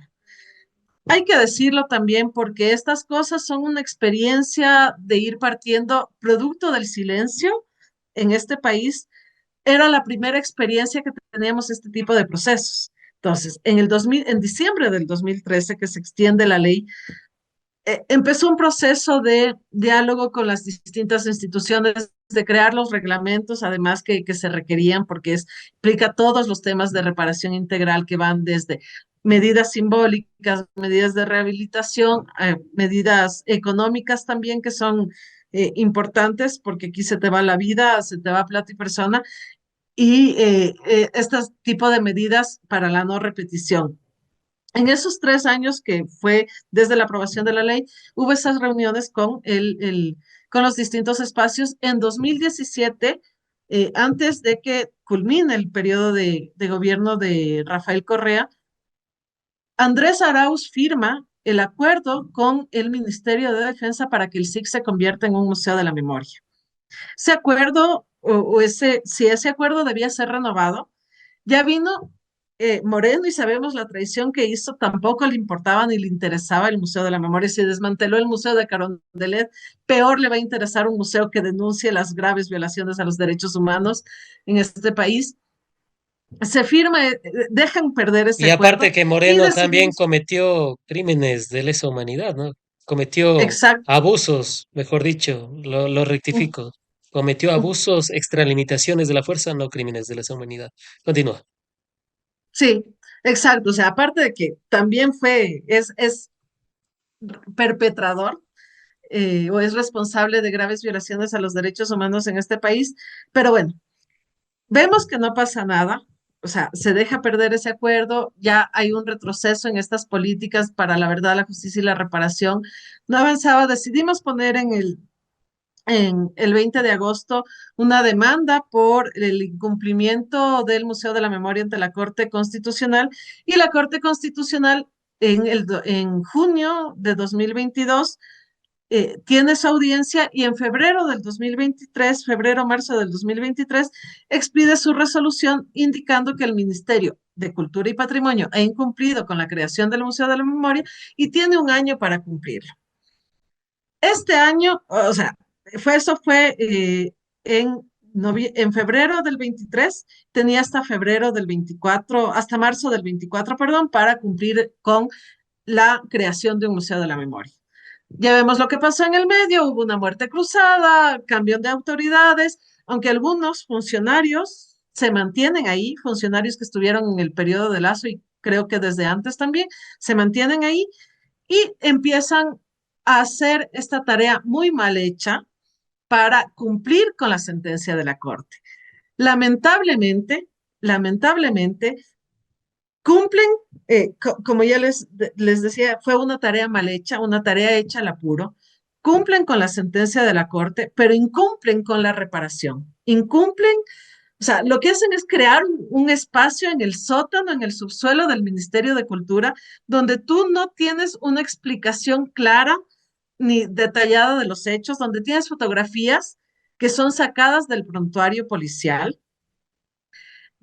Hay que decirlo también porque estas cosas son una experiencia de ir partiendo producto del silencio en este país. Era la primera experiencia que teníamos este tipo de procesos. Entonces, en diciembre del 2013, que se extiende la ley, empezó un proceso de diálogo con las distintas instituciones, de crear los reglamentos, además que se requerían, porque explica todos los temas de reparación integral que van desde medidas simbólicas, medidas de rehabilitación, medidas económicas también que son importantes, porque aquí se te va la vida, se te va plata y persona, y este tipo de medidas para la no repetición. En esos 3 años que fue desde la aprobación de la ley, hubo esas reuniones con los distintos espacios. En 2017, antes de que culmine el periodo de gobierno de Rafael Correa, Andrés Arauz firma el acuerdo con el Ministerio de Defensa para que el SIC se convierta en un museo de la memoria. Ese acuerdo, si ese acuerdo debía ser renovado, ya vino Moreno y sabemos la traición que hizo, tampoco le importaba ni le interesaba el Museo de la Memoria. Si desmanteló el Museo de Carondelet, peor le va a interesar un museo que denuncie las graves violaciones a los derechos humanos en este país. Se firma, dejan perder ese Y aparte acuerdo que y Moreno también decidimos, cometió crímenes de lesa humanidad, ¿no? Cometió exacto, abusos, mejor dicho, lo rectifico. Cometió abusos, extralimitaciones de la fuerza, no crímenes de lesa humanidad. Continúa. sí, exacto. O sea, aparte de que también es perpetrador o es responsable de graves violaciones a los derechos humanos en este país. Pero bueno, vemos que no pasa nada, o sea, se deja perder ese acuerdo, ya hay un retroceso en estas políticas para la verdad, la justicia y la reparación. No avanzaba, decidimos poner en el 20 de agosto una demanda por el incumplimiento del Museo de la Memoria ante la Corte Constitucional y la Corte Constitucional en junio de 2022 tiene su audiencia y en febrero del 2023, febrero-marzo del 2023, expide su resolución indicando que el Ministerio de Cultura y Patrimonio ha incumplido con la creación del Museo de la Memoria y tiene un año para cumplirlo. Este año, o sea, eso fue en febrero del 23, tenía hasta febrero del 24, hasta marzo del 24, perdón, para cumplir con la creación de un Museo de la Memoria. Ya vemos lo que pasó en el medio, hubo una muerte cruzada, cambio de autoridades, aunque algunos funcionarios se mantienen ahí, funcionarios que estuvieron en el periodo de Lazo y creo que desde antes también, se mantienen ahí y empiezan a hacer esta tarea muy mal hecha para cumplir con la sentencia de la Corte. Lamentablemente, lamentablemente, cumplen, como ya les decía, fue una tarea mal hecha, una tarea hecha al apuro, cumplen con la sentencia de la Corte, pero incumplen con la reparación. Incumplen, o sea, lo que hacen es crear un espacio en el sótano, en el subsuelo del Ministerio de Cultura, donde tú no tienes una explicación clara ni detallada de los hechos, donde tienes fotografías que son sacadas del prontuario policial,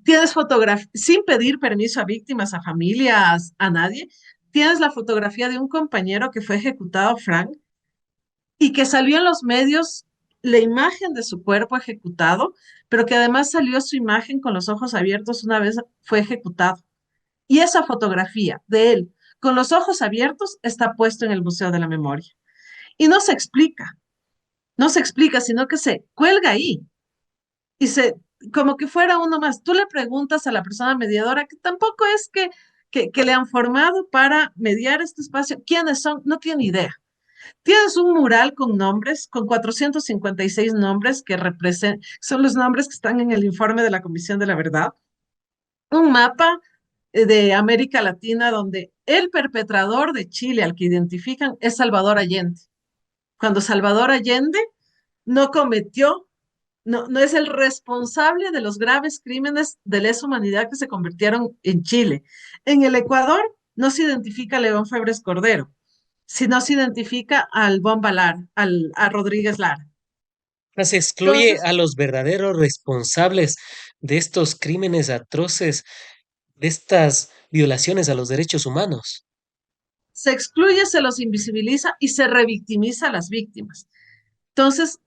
tienes fotografía, sin pedir permiso a víctimas, a familias, a nadie, tienes la fotografía de un compañero que fue ejecutado, Frank, y que salió en los medios la imagen de su cuerpo ejecutado, pero que además salió su imagen con los ojos abiertos una vez fue ejecutado. Y esa fotografía de él con los ojos abiertos está puesto en el Museo de la Memoria. Y no se explica, no se explica, sino que se cuelga ahí y como que fuera uno más. Tú le preguntas a la persona mediadora, que tampoco es que le han formado para mediar este espacio, quiénes son, no tiene idea. Tienes un mural con nombres, con 456 nombres que representan, son los nombres que están en el informe de la Comisión de la Verdad. Un mapa de América Latina donde el perpetrador de Chile al que identifican es Salvador Allende. Cuando Salvador Allende no cometió, no es el responsable de los graves crímenes de lesa humanidad que se convirtieron en Chile. En el Ecuador no se identifica a León Febres Cordero, sino se identifica al Bomba Lara, a Rodríguez Lara. Se excluye Entonces, a los verdaderos responsables de estos crímenes atroces, de estas violaciones a los derechos humanos. se excluye, se los invisibiliza y se revictimiza a las víctimas. Entonces,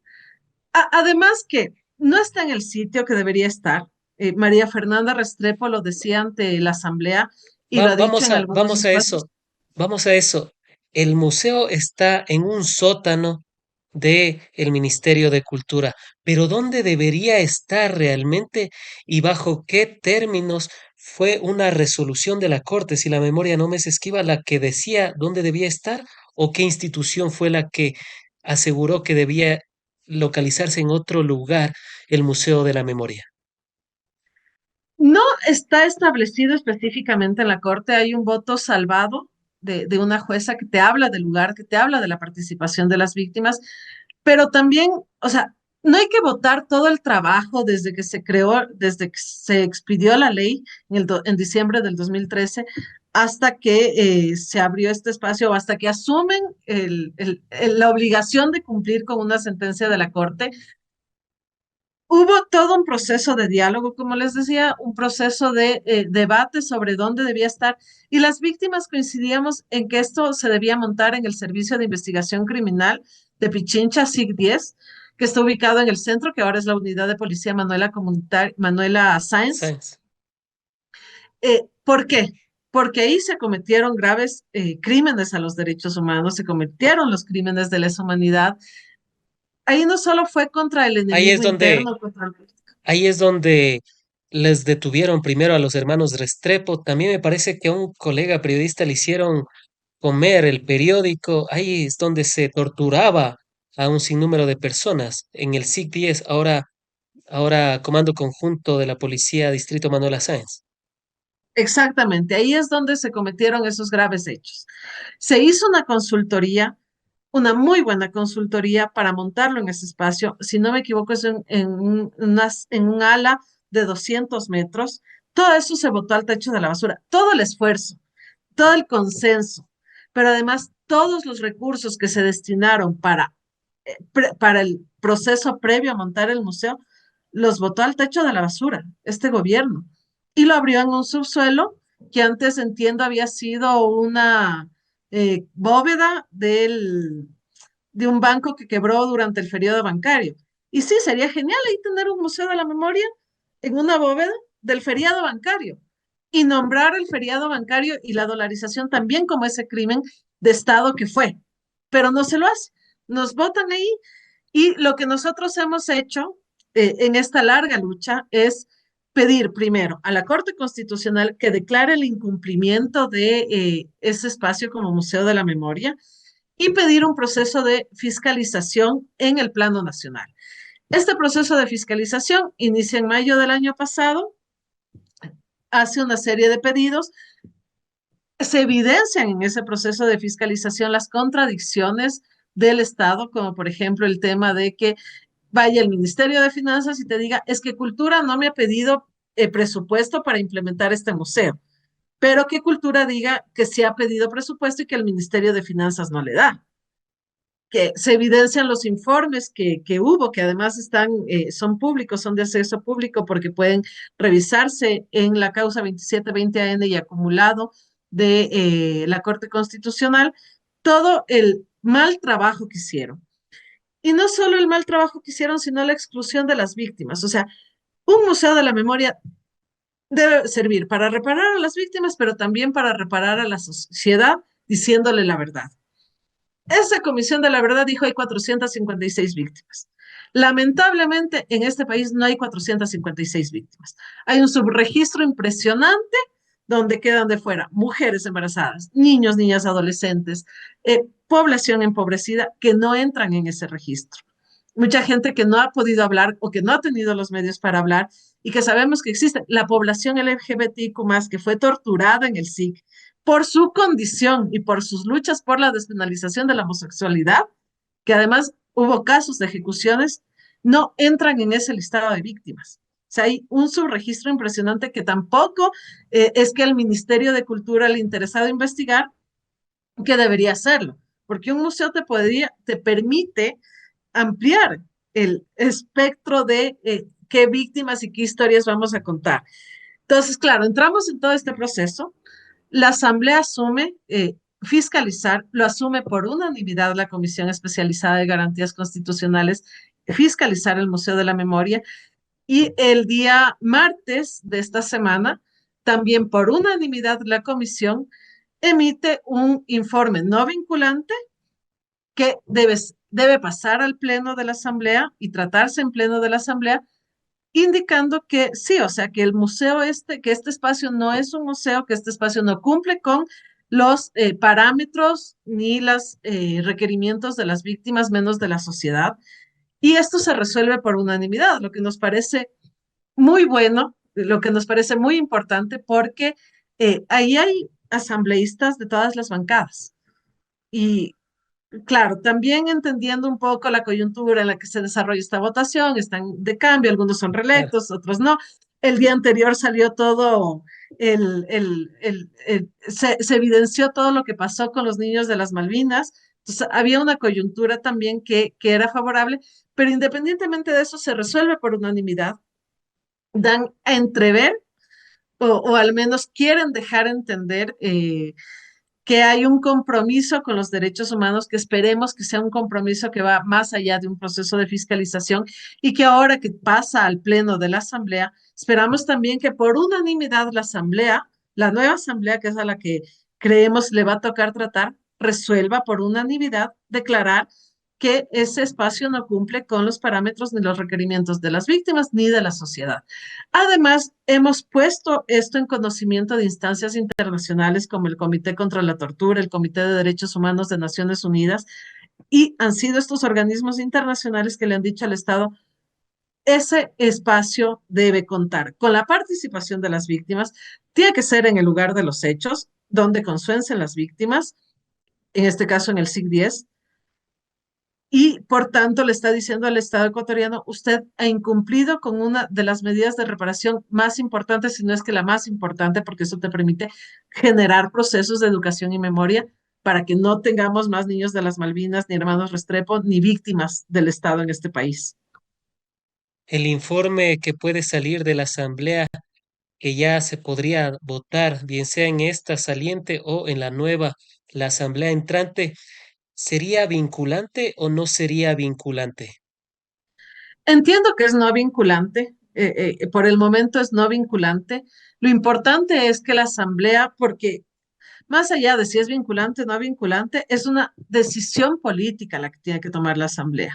además que no está en el sitio que debería estar. María Fernanda Restrepo lo decía ante la Asamblea y lo ha dicho en algunos Vamos a espacios. eso, vamos a eso. El museo está en un sótano de el Ministerio de Cultura, pero ¿dónde debería estar realmente y bajo qué términos fue una resolución de la Corte, si la memoria no me es esquiva, la que decía dónde debía estar o qué institución fue la que aseguró que debía localizarse en otro lugar el Museo de la Memoria? No está establecido específicamente en la Corte, hay un voto salvado de una jueza que te habla del lugar, que te habla de la participación de las víctimas, pero también, o sea, no hay que votar todo el trabajo desde que se creó, desde que se expidió la ley en diciembre del 2013 hasta que se abrió este espacio o hasta que asumen la obligación de cumplir con una sentencia de la Corte. Hubo todo un proceso de diálogo, como les decía, un proceso de debate sobre dónde debía estar y las víctimas coincidíamos en que esto se debía montar en el Servicio de Investigación Criminal de Pichincha, SIC-10, que está ubicado en el centro, que ahora es la Unidad de Policía Manuela Sáenz. Sáenz. ¿Por qué? Porque ahí se cometieron graves crímenes a los derechos humanos, se cometieron los crímenes de lesa humanidad. Ahí no solo fue contra el Ahí es enemigo donde interno, contra el... Ahí es donde les detuvieron primero a los hermanos Restrepo. También me parece que a un colega periodista le hicieron comer el periódico. Ahí es donde se torturaba a un sinnúmero de personas. En el SIC-10, ahora Comando Conjunto de la Policía Distrito Manuela Sáenz. Exactamente, ahí es donde se cometieron esos graves hechos. Se hizo una consultoría, una muy buena consultoría para montarlo en ese espacio. Si no me equivoco, es en un ala de 200 metros. Todo eso se botó al techo de la basura. Todo el esfuerzo, todo el consenso, pero además todos los recursos que se destinaron para el proceso previo a montar el museo, los botó al techo de la basura, este gobierno, y lo abrió en un subsuelo que antes, entiendo, había sido una bóveda de un banco que quebró durante el feriado bancario. Y sí, sería genial ahí tener un museo de la memoria en una bóveda del feriado bancario y nombrar el feriado bancario y la dolarización también como ese crimen de Estado que fue, pero no se lo hace. Nos votan ahí y lo que nosotros hemos hecho en esta larga lucha es pedir primero a la Corte Constitucional que declare el incumplimiento de ese espacio como Museo de la Memoria y pedir un proceso de fiscalización en el plano nacional. Este proceso de fiscalización inicia en mayo del año pasado, hace una serie de pedidos, se evidencian en ese proceso de fiscalización las contradicciones del Estado, como por ejemplo el tema de que vaya el Ministerio de Finanzas y te diga, es que Cultura no me ha pedido presupuesto para implementar este museo, pero que Cultura diga que sí ha pedido presupuesto y que el Ministerio de Finanzas no le da. Que se evidencian los informes que hubo, que además son públicos, son de acceso público porque pueden revisarse en la causa 2720AN y acumulado de la Corte Constitucional, todo el mal trabajo que hicieron. Y no solo el mal trabajo que hicieron, sino la exclusión de las víctimas. O sea, un museo de la memoria debe servir para reparar a las víctimas, pero también para reparar a la sociedad diciéndole la verdad. Esa Comisión de la Verdad dijo hay 456 víctimas. Lamentablemente, en este país no hay 456 víctimas. Hay un subregistro impresionante donde quedan de fuera mujeres embarazadas, niños, niñas, adolescentes, población empobrecida que no entran en ese registro. Mucha gente que no ha podido hablar o que no ha tenido los medios para hablar y que sabemos que existe. La población LGBTQ+, que fue torturada en el SIC, por su condición y por sus luchas por la despenalización de la homosexualidad, que además hubo casos de ejecuciones, no entran en ese listado de víctimas. O sea, hay un subregistro impresionante que tampoco es que el Ministerio de Cultura le interesado investigar, que debería hacerlo, porque un museo te permite ampliar el espectro de qué víctimas y qué historias vamos a contar. Entonces, claro, entramos en todo este proceso. La Asamblea asume fiscalizar, lo asume por unanimidad la Comisión Especializada de Garantías Constitucionales, fiscalizar el Museo de la Memoria. Y el día martes de esta semana, también por unanimidad la Comisión emite un informe no vinculante que debe pasar al Pleno de la Asamblea y tratarse en Pleno de la Asamblea indicando que sí, o sea, que el museo que este espacio no es un museo, que este espacio no cumple con los parámetros ni los requerimientos de las víctimas, menos de la sociedad. Y esto se resuelve por unanimidad, lo que nos parece muy bueno, lo que nos parece muy importante, porque ahí hay asambleístas de todas las bancadas. Y claro, también entendiendo un poco la coyuntura en la que se desarrolla esta votación, están de cambio, algunos son Claro. reelectos, otros no. El día anterior salió todo, se evidenció todo lo que pasó con los niños de las Malvinas. Entonces, había una coyuntura también que era favorable, pero independientemente de eso, se resuelve por unanimidad. Dan a entrever, o al menos quieren dejar entender que hay un compromiso con los derechos humanos, que esperemos que sea un compromiso que va más allá de un proceso de fiscalización y que ahora que pasa al pleno de la Asamblea, esperamos también que por unanimidad la Asamblea, la nueva Asamblea, que es a la que creemos le va a tocar tratar, resuelva por unanimidad declarar que ese espacio no cumple con los parámetros ni los requerimientos de las víctimas ni de la sociedad. Además, hemos puesto esto en conocimiento de instancias internacionales como el Comité contra la Tortura, el Comité de Derechos Humanos de Naciones Unidas, y han sido estos organismos internacionales que le han dicho al Estado, ese espacio debe contar con la participación de las víctimas, tiene que ser en el lugar de los hechos, donde consuencen las víctimas, en este caso en el SIC 10, y por tanto le está diciendo al Estado ecuatoriano, usted ha incumplido con una de las medidas de reparación más importantes, si no es que la más importante, porque eso te permite generar procesos de educación y memoria para que no tengamos más niños de las Malvinas, ni hermanos Restrepo, ni víctimas del Estado en este país. El informe que puede salir de la Asamblea, que ya se podría votar, bien sea en esta saliente o en la nueva, la Asamblea entrante, ¿sería vinculante o no sería vinculante? Entiendo que es no vinculante, por el momento es no vinculante. Lo importante es que la Asamblea, porque más allá de si es vinculante o no vinculante, es una decisión política la que tiene que tomar la Asamblea.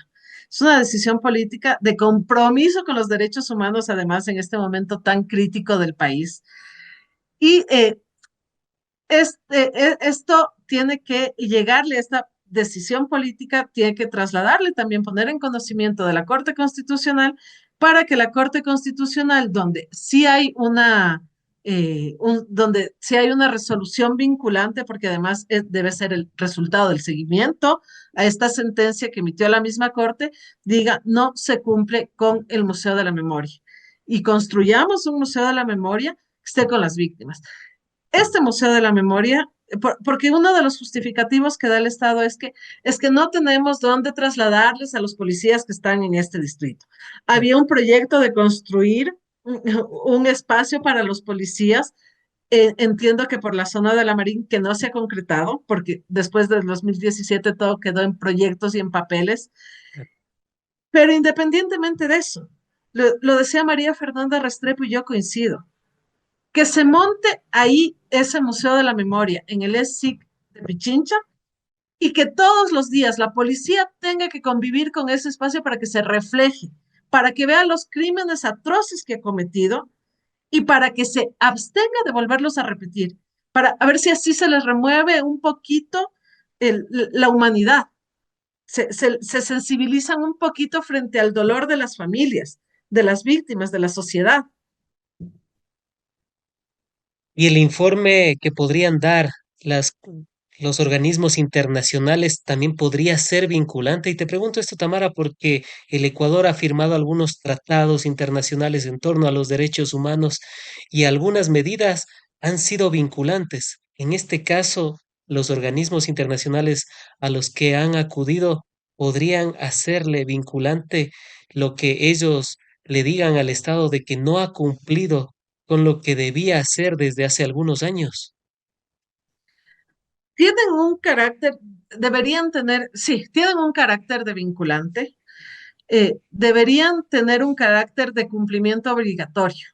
Es una decisión política de compromiso con los derechos humanos, además, en este momento tan crítico del país. Y esto tiene que llegarle, esta decisión política tiene que trasladarle, también poner en conocimiento de la Corte Constitucional para que la Corte Constitucional, donde sí hay donde sí hay una resolución vinculante, porque además debe ser el resultado del seguimiento a esta sentencia que emitió la misma Corte, diga no se cumple con el Museo de la Memoria y construyamos un Museo de la Memoria que esté con las víctimas. Este Museo de la Memoria, porque uno de los justificativos que da el Estado es que no tenemos dónde trasladarles a los policías que están en este distrito. Había un proyecto de construir un espacio para los policías. Entiendo que por la zona de la Marín, que no se ha concretado, porque después del 2017 todo quedó en proyectos y en papeles, pero independientemente de eso, lo decía María Fernanda Restrepo y yo coincido, que se monte ahí ese Museo de la Memoria en el ESIC de Pichincha y que todos los días la policía tenga que convivir con ese espacio para que se refleje, para que vea los crímenes atroces que ha cometido y para que se abstenga de volverlos a repetir, para a ver si así se les remueve un poquito la humanidad, se sensibilizan un poquito frente al dolor de las familias, de las víctimas, de la sociedad. Y el informe que podrían dar las, los organismos internacionales también podría ser vinculante. Y te pregunto esto, Tamara, porque el Ecuador ha firmado algunos tratados internacionales en torno a los derechos humanos y algunas medidas han sido vinculantes. En este caso, los organismos internacionales a los que han acudido podrían hacerle vinculante lo que ellos le digan al Estado de que no ha cumplido con lo que debía hacer desde hace algunos años. Tienen un carácter, deberían tener, sí, tienen un carácter de vinculante, deberían tener un carácter de cumplimiento obligatorio,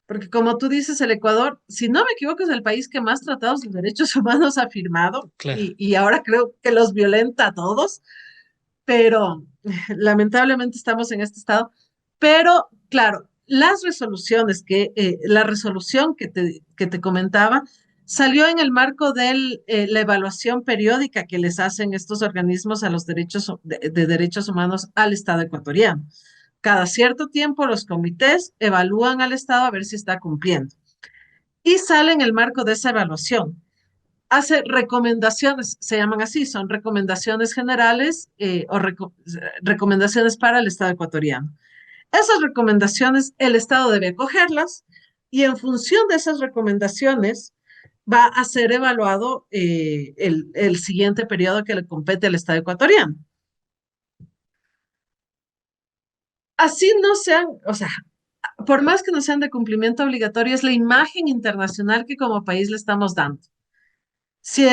porque como tú dices, el Ecuador, si no me equivoco, es el país que más tratados de derechos humanos ha firmado Claro. y ahora creo que los violenta a todos, pero lamentablemente estamos en este estado. Pero claro, la resolución que te comentaba, salió en el marco de la evaluación periódica que les hacen estos organismos a los derechos de derechos humanos al Estado ecuatoriano. Cada cierto tiempo los comités evalúan al Estado a ver si está cumpliendo. Y sale en el marco de esa evaluación hace recomendaciones, se llaman así, son recomendaciones generales recomendaciones para el Estado ecuatoriano. Esas recomendaciones el Estado debe acogerlas y en función de esas recomendaciones va a ser evaluado el siguiente periodo que le compete al Estado ecuatoriano. Así no sean, o sea, por más que no sean de cumplimiento obligatorio, es la imagen internacional que como país le estamos dando. Si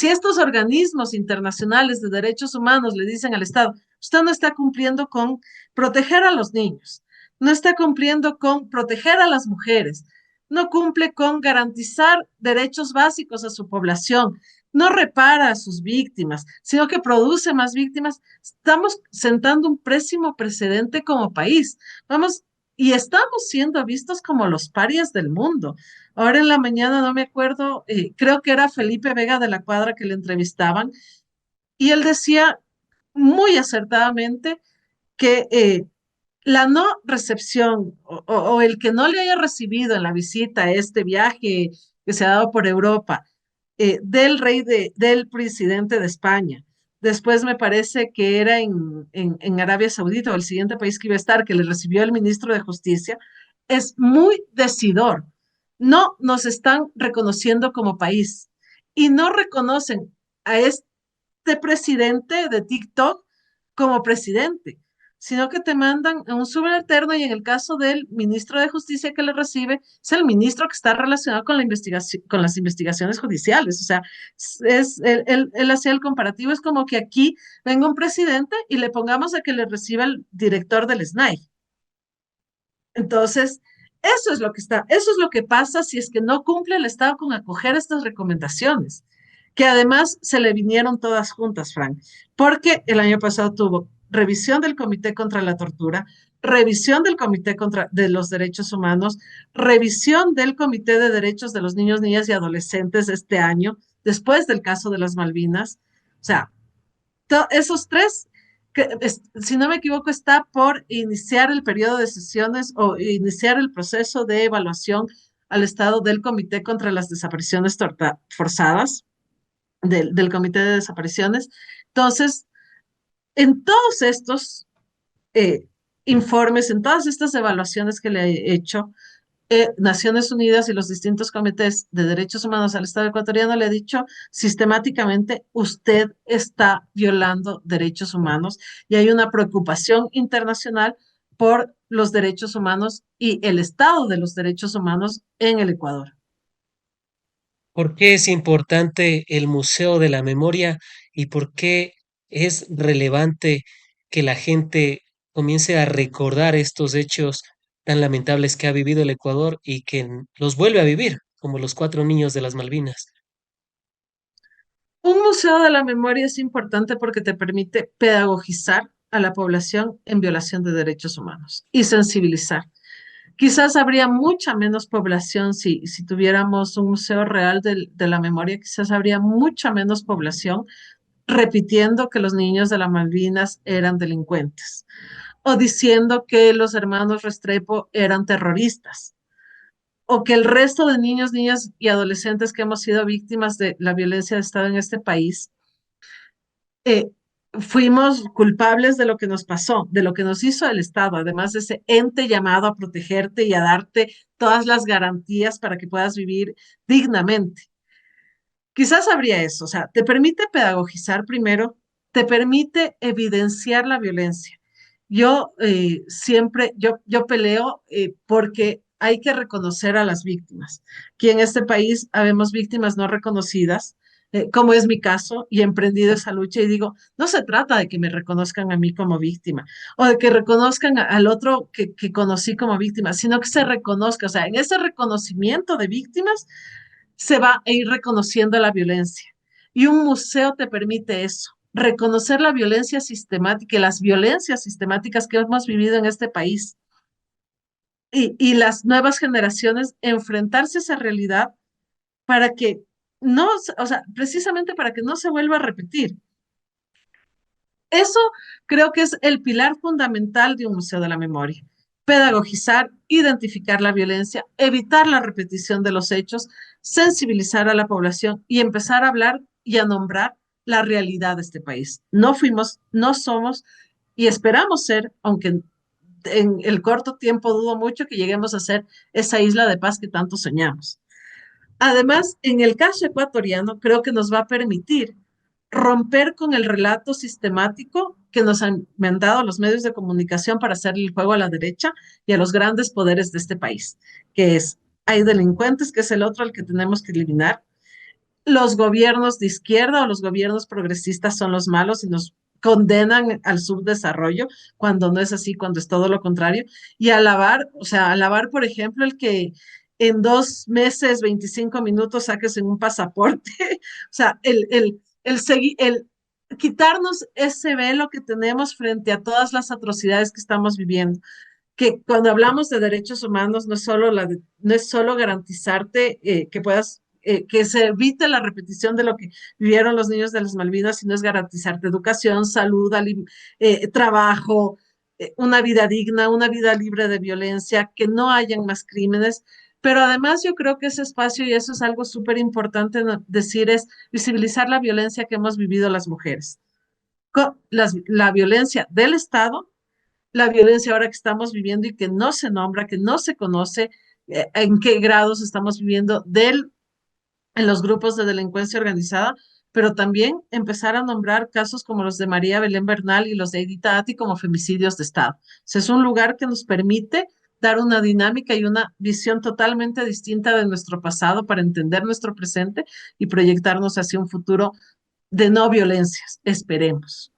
estos organismos internacionales de derechos humanos le dicen al Estado, usted no está cumpliendo con proteger a los niños, no está cumpliendo con proteger a las mujeres, no cumple con garantizar derechos básicos a su población, no repara a sus víctimas, sino que produce más víctimas, estamos sentando un pésimo precedente como país. Vamos, y estamos siendo vistos como los parias del mundo. Ahora en la mañana no me acuerdo, creo que era Felipe Vega de la Cuadra que le entrevistaban y él decía muy acertadamente que la no recepción o el que no le haya recibido en la visita este viaje que se ha dado por Europa del presidente de España, Después me parece que era en Arabia Saudita o el siguiente país que iba a estar, que le recibió el ministro de Justicia, es muy decidor. No nos están reconociendo como país y no reconocen a este presidente de TikTok como presidente, sino que te mandan a un subalterno y en el caso del ministro de Justicia que le recibe, es el ministro que está relacionado con la investigación, con las investigaciones judiciales. O sea, él hacía el comparativo, es como que aquí venga un presidente y le pongamos a que le reciba el director del SNAI. Entonces, eso es lo que pasa si es que no cumple el Estado con acoger estas recomendaciones, que además se le vinieron todas juntas, Frank, porque el año pasado tuvo revisión del Comité contra la Tortura, revisión del Comité contra de los Derechos Humanos, revisión del Comité de Derechos de los Niños, Niñas y Adolescentes este año, después del caso de las Malvinas. O sea, esos tres, si no me equivoco, está por iniciar el periodo de sesiones o iniciar el proceso de evaluación al estado del Comité contra las Desapariciones Forzadas, del Comité de Desapariciones. Entonces, en todos estos eh, informes, en todas estas evaluaciones que le he hecho, Naciones Unidas y los distintos comités de derechos humanos al Estado ecuatoriano le ha dicho sistemáticamente, usted está violando derechos humanos y hay una preocupación internacional por los derechos humanos y el estado de los derechos humanos en el Ecuador. ¿Por qué es importante el Museo de la Memoria y por qué es relevante que la gente comience a recordar estos hechos tan lamentables que ha vivido el Ecuador y que los vuelve a vivir, como los 4 niños de las Malvinas? Un museo de la memoria es importante porque te permite pedagogizar a la población en violación de derechos humanos y sensibilizar. Quizás habría mucha menos población si tuviéramos un museo real de la memoria, quizás habría mucha menos población repitiendo que los niños de las Malvinas eran delincuentes o diciendo que los hermanos Restrepo eran terroristas o que el resto de niños, niñas y adolescentes que hemos sido víctimas de la violencia de Estado en este país eh, fuimos culpables de lo que nos pasó, de lo que nos hizo el Estado, además de ese ente llamado a protegerte y a darte todas las garantías para que puedas vivir dignamente. Quizás habría eso, o sea, te permite pedagogizar primero, te permite evidenciar la violencia. Yo peleo porque hay que reconocer a las víctimas. Aquí en este país habemos víctimas no reconocidas, como es mi caso, y he emprendido esa lucha y digo, no se trata de que me reconozcan a mí como víctima o de que reconozcan al otro que conocí como víctima, sino que se reconozca, o sea, en ese reconocimiento de víctimas se va a ir reconociendo la violencia. Y un museo te permite eso, reconocer la violencia sistemática y las violencias sistemáticas que hemos vivido en este país. Y las nuevas generaciones enfrentarse a esa realidad para que no, o sea, precisamente para que no se vuelva a repetir. Eso creo que es el pilar fundamental de un museo de la memoria. Pedagogizar, identificar la violencia, evitar la repetición de los hechos, sensibilizar a la población y empezar a hablar y a nombrar la realidad de este país. No fuimos, no somos y esperamos ser, aunque en el corto tiempo dudo mucho que lleguemos a ser esa isla de paz que tanto soñamos. Además, en el caso ecuatoriano, creo que nos va a permitir romper con el relato sistemático que nos han dado los medios de comunicación para hacerle el juego a la derecha y a los grandes poderes de este país, que es, hay delincuentes, que es el otro al que tenemos que eliminar. Los gobiernos de izquierda o los gobiernos progresistas son los malos y nos condenan al subdesarrollo cuando no es así, cuando es todo lo contrario. Y alabar, o sea, alabar, por ejemplo, el que en 2 meses, 25 minutos saques en un pasaporte, o sea, el quitarnos ese velo que tenemos frente a todas las atrocidades que estamos viviendo. Que cuando hablamos de derechos humanos no es solo garantizarte que puedas que se evite la repetición de lo que vivieron los niños de las Malvinas, sino es garantizarte educación, salud, trabajo, una vida digna, una vida libre de violencia, que no hayan más crímenes. Pero además yo creo que ese espacio, y eso es algo súper importante decir, es visibilizar la violencia que hemos vivido las mujeres. la violencia del Estado, la violencia ahora que estamos viviendo y que no se nombra, que no se conoce en qué grados estamos viviendo en los grupos de delincuencia organizada, pero también empezar a nombrar casos como los de María Belén Bernal y los de Edita Ati como femicidios de Estado. O sea, es un lugar que nos permite dar una dinámica y una visión totalmente distinta de nuestro pasado para entender nuestro presente y proyectarnos hacia un futuro de no violencias, esperemos.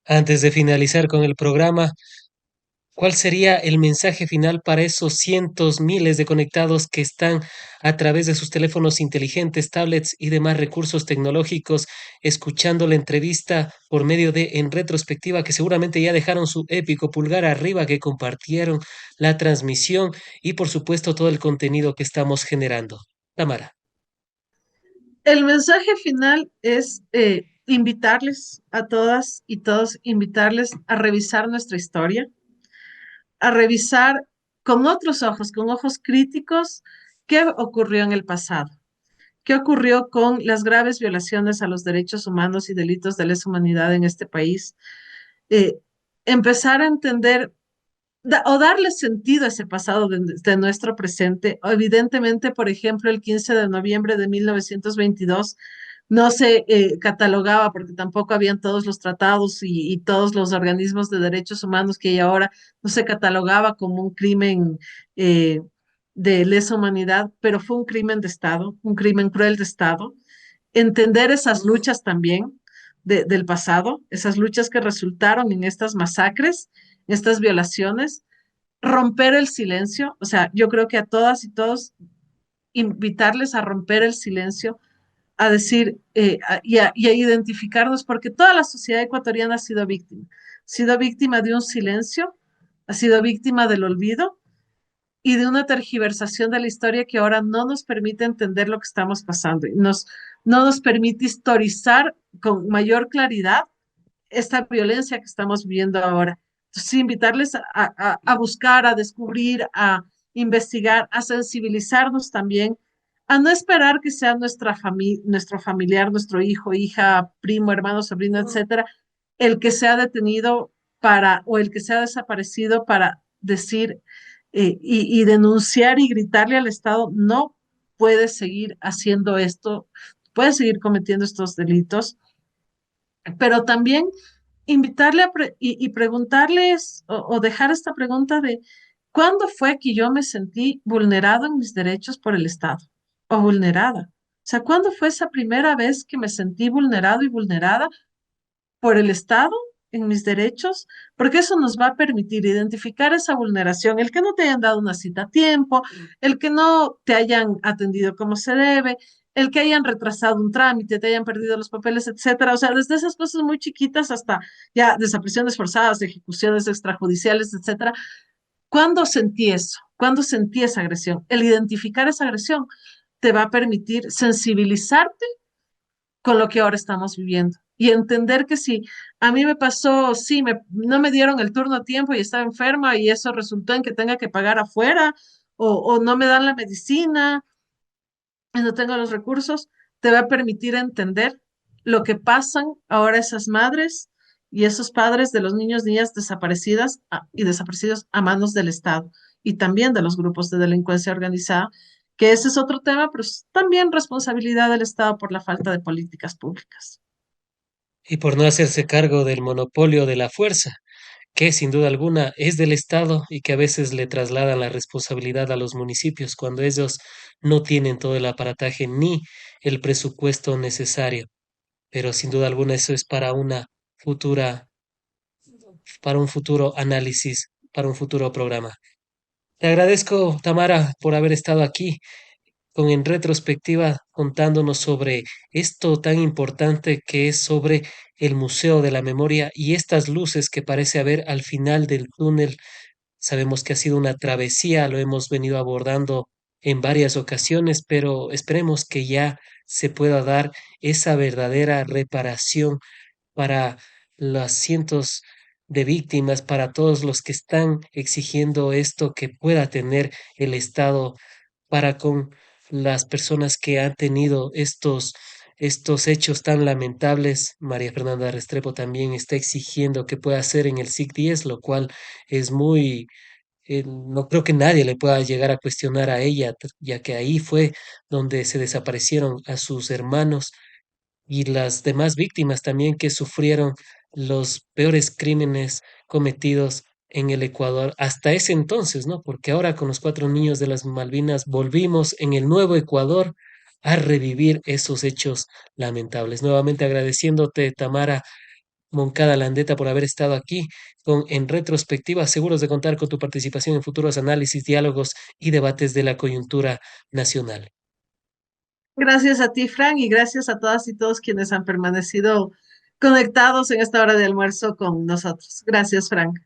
Antes de finalizar con el programa, ¿cuál sería el mensaje final para esos cientos, miles de conectados que están a través de sus teléfonos inteligentes, tablets y demás recursos tecnológicos escuchando la entrevista por medio de En Retrospectiva, que seguramente ya dejaron su épico pulgar arriba, que compartieron la transmisión y por supuesto todo el contenido que estamos generando? Tamara. El mensaje final es invitarles a todas y todos, invitarles a revisar nuestra historia, a revisar con ojos críticos, qué ocurrió en el pasado, qué ocurrió con las graves violaciones a los derechos humanos y delitos de lesa humanidad en este país. Eh, Empezar a entender o darle sentido a ese pasado de nuestro presente. Evidentemente, por ejemplo, el 15 de noviembre de 1922 no se catalogaba porque tampoco habían todos los tratados y todos los organismos de derechos humanos que hay ahora, no se catalogaba como un crimen eh, de lesa humanidad, pero fue un crimen de Estado, un crimen cruel de Estado. Entender esas luchas también del pasado, esas luchas que resultaron en estas masacres, estas violaciones, romper el silencio, o sea, yo creo que a todas y todos invitarles a romper el silencio, a decir y a identificarnos, porque toda la sociedad ecuatoriana ha sido víctima de un silencio, ha sido víctima del olvido y de una tergiversación de la historia que ahora no nos permite entender lo que estamos pasando, no nos permite historizar con mayor claridad esta violencia que estamos viviendo ahora. Entonces, sí, invitarles a buscar, a descubrir, a investigar, a sensibilizarnos también, a no esperar que sea nuestro familiar, nuestro hijo, hija, primo, hermano, sobrino, etcétera, el que sea detenido o el que sea desaparecido para decir y denunciar y gritarle al Estado, no puede seguir haciendo esto, puede seguir cometiendo estos delitos, pero también invitarle y preguntarles o dejar esta pregunta de ¿cuándo fue que yo me sentí vulnerado en mis derechos por el Estado o vulnerada? O sea, ¿cuándo fue esa primera vez que me sentí vulnerado y vulnerada por el Estado en mis derechos? Porque eso nos va a permitir identificar esa vulneración, el que no te hayan dado una cita a tiempo, el que no te hayan atendido como se debe, el que hayan retrasado un trámite, te hayan perdido los papeles, etcétera. O sea, desde esas cosas muy chiquitas hasta ya desapariciones forzadas, ejecuciones extrajudiciales, etcétera. ¿Cuándo sentí eso? ¿Cuándo sentí esa agresión? El identificar esa agresión te va a permitir sensibilizarte con lo que ahora estamos viviendo. Y entender que si a mí me pasó, sí, no me dieron el turno a tiempo y estaba enferma y eso resultó en que tenga que pagar afuera o no me dan la medicina y no tengo los recursos, te va a permitir entender lo que pasan ahora esas madres y esos padres de los niños, niñas desaparecidas y desaparecidos a manos del Estado y también de los grupos de delincuencia organizada, que ese es otro tema, pero es también responsabilidad del Estado por la falta de políticas públicas. Y por no hacerse cargo del monopolio de la fuerza, que sin duda alguna es del Estado y que a veces le trasladan la responsabilidad a los municipios cuando ellos no tienen todo el aparataje ni el presupuesto necesario. Pero sin duda alguna eso es futura, para un futuro análisis, para un futuro programa. Te agradezco, Tamara, por haber estado aquí con En Retrospectiva contándonos sobre esto tan importante que es sobre el Museo de la Memoria y estas luces que parece haber al final del túnel. Sabemos que ha sido una travesía, lo hemos venido abordando en varias ocasiones, pero esperemos que ya se pueda dar esa verdadera reparación para los cientos de víctimas, para todos los que están exigiendo esto que pueda tener el Estado para con las personas que han tenido estos estos hechos tan lamentables. María Fernanda Restrepo también está exigiendo que pueda hacer en el SIC-10, lo cual es muy no creo que nadie le pueda llegar a cuestionar a ella, ya que ahí fue donde se desaparecieron a sus hermanos y las demás víctimas también que sufrieron los peores crímenes cometidos en el Ecuador hasta ese entonces, ¿no? Porque ahora con los 4 niños de las Malvinas volvimos en el nuevo Ecuador a revivir esos hechos lamentables. Nuevamente agradeciéndote, Tamara Moncada Landeta, por haber estado aquí en retrospectiva, seguros de contar con tu participación en futuros análisis, diálogos y debates de la coyuntura nacional. Gracias a ti, Frank, y gracias a todas y todos quienes han permanecido conectados en esta hora de almuerzo con nosotros. Gracias, Frank.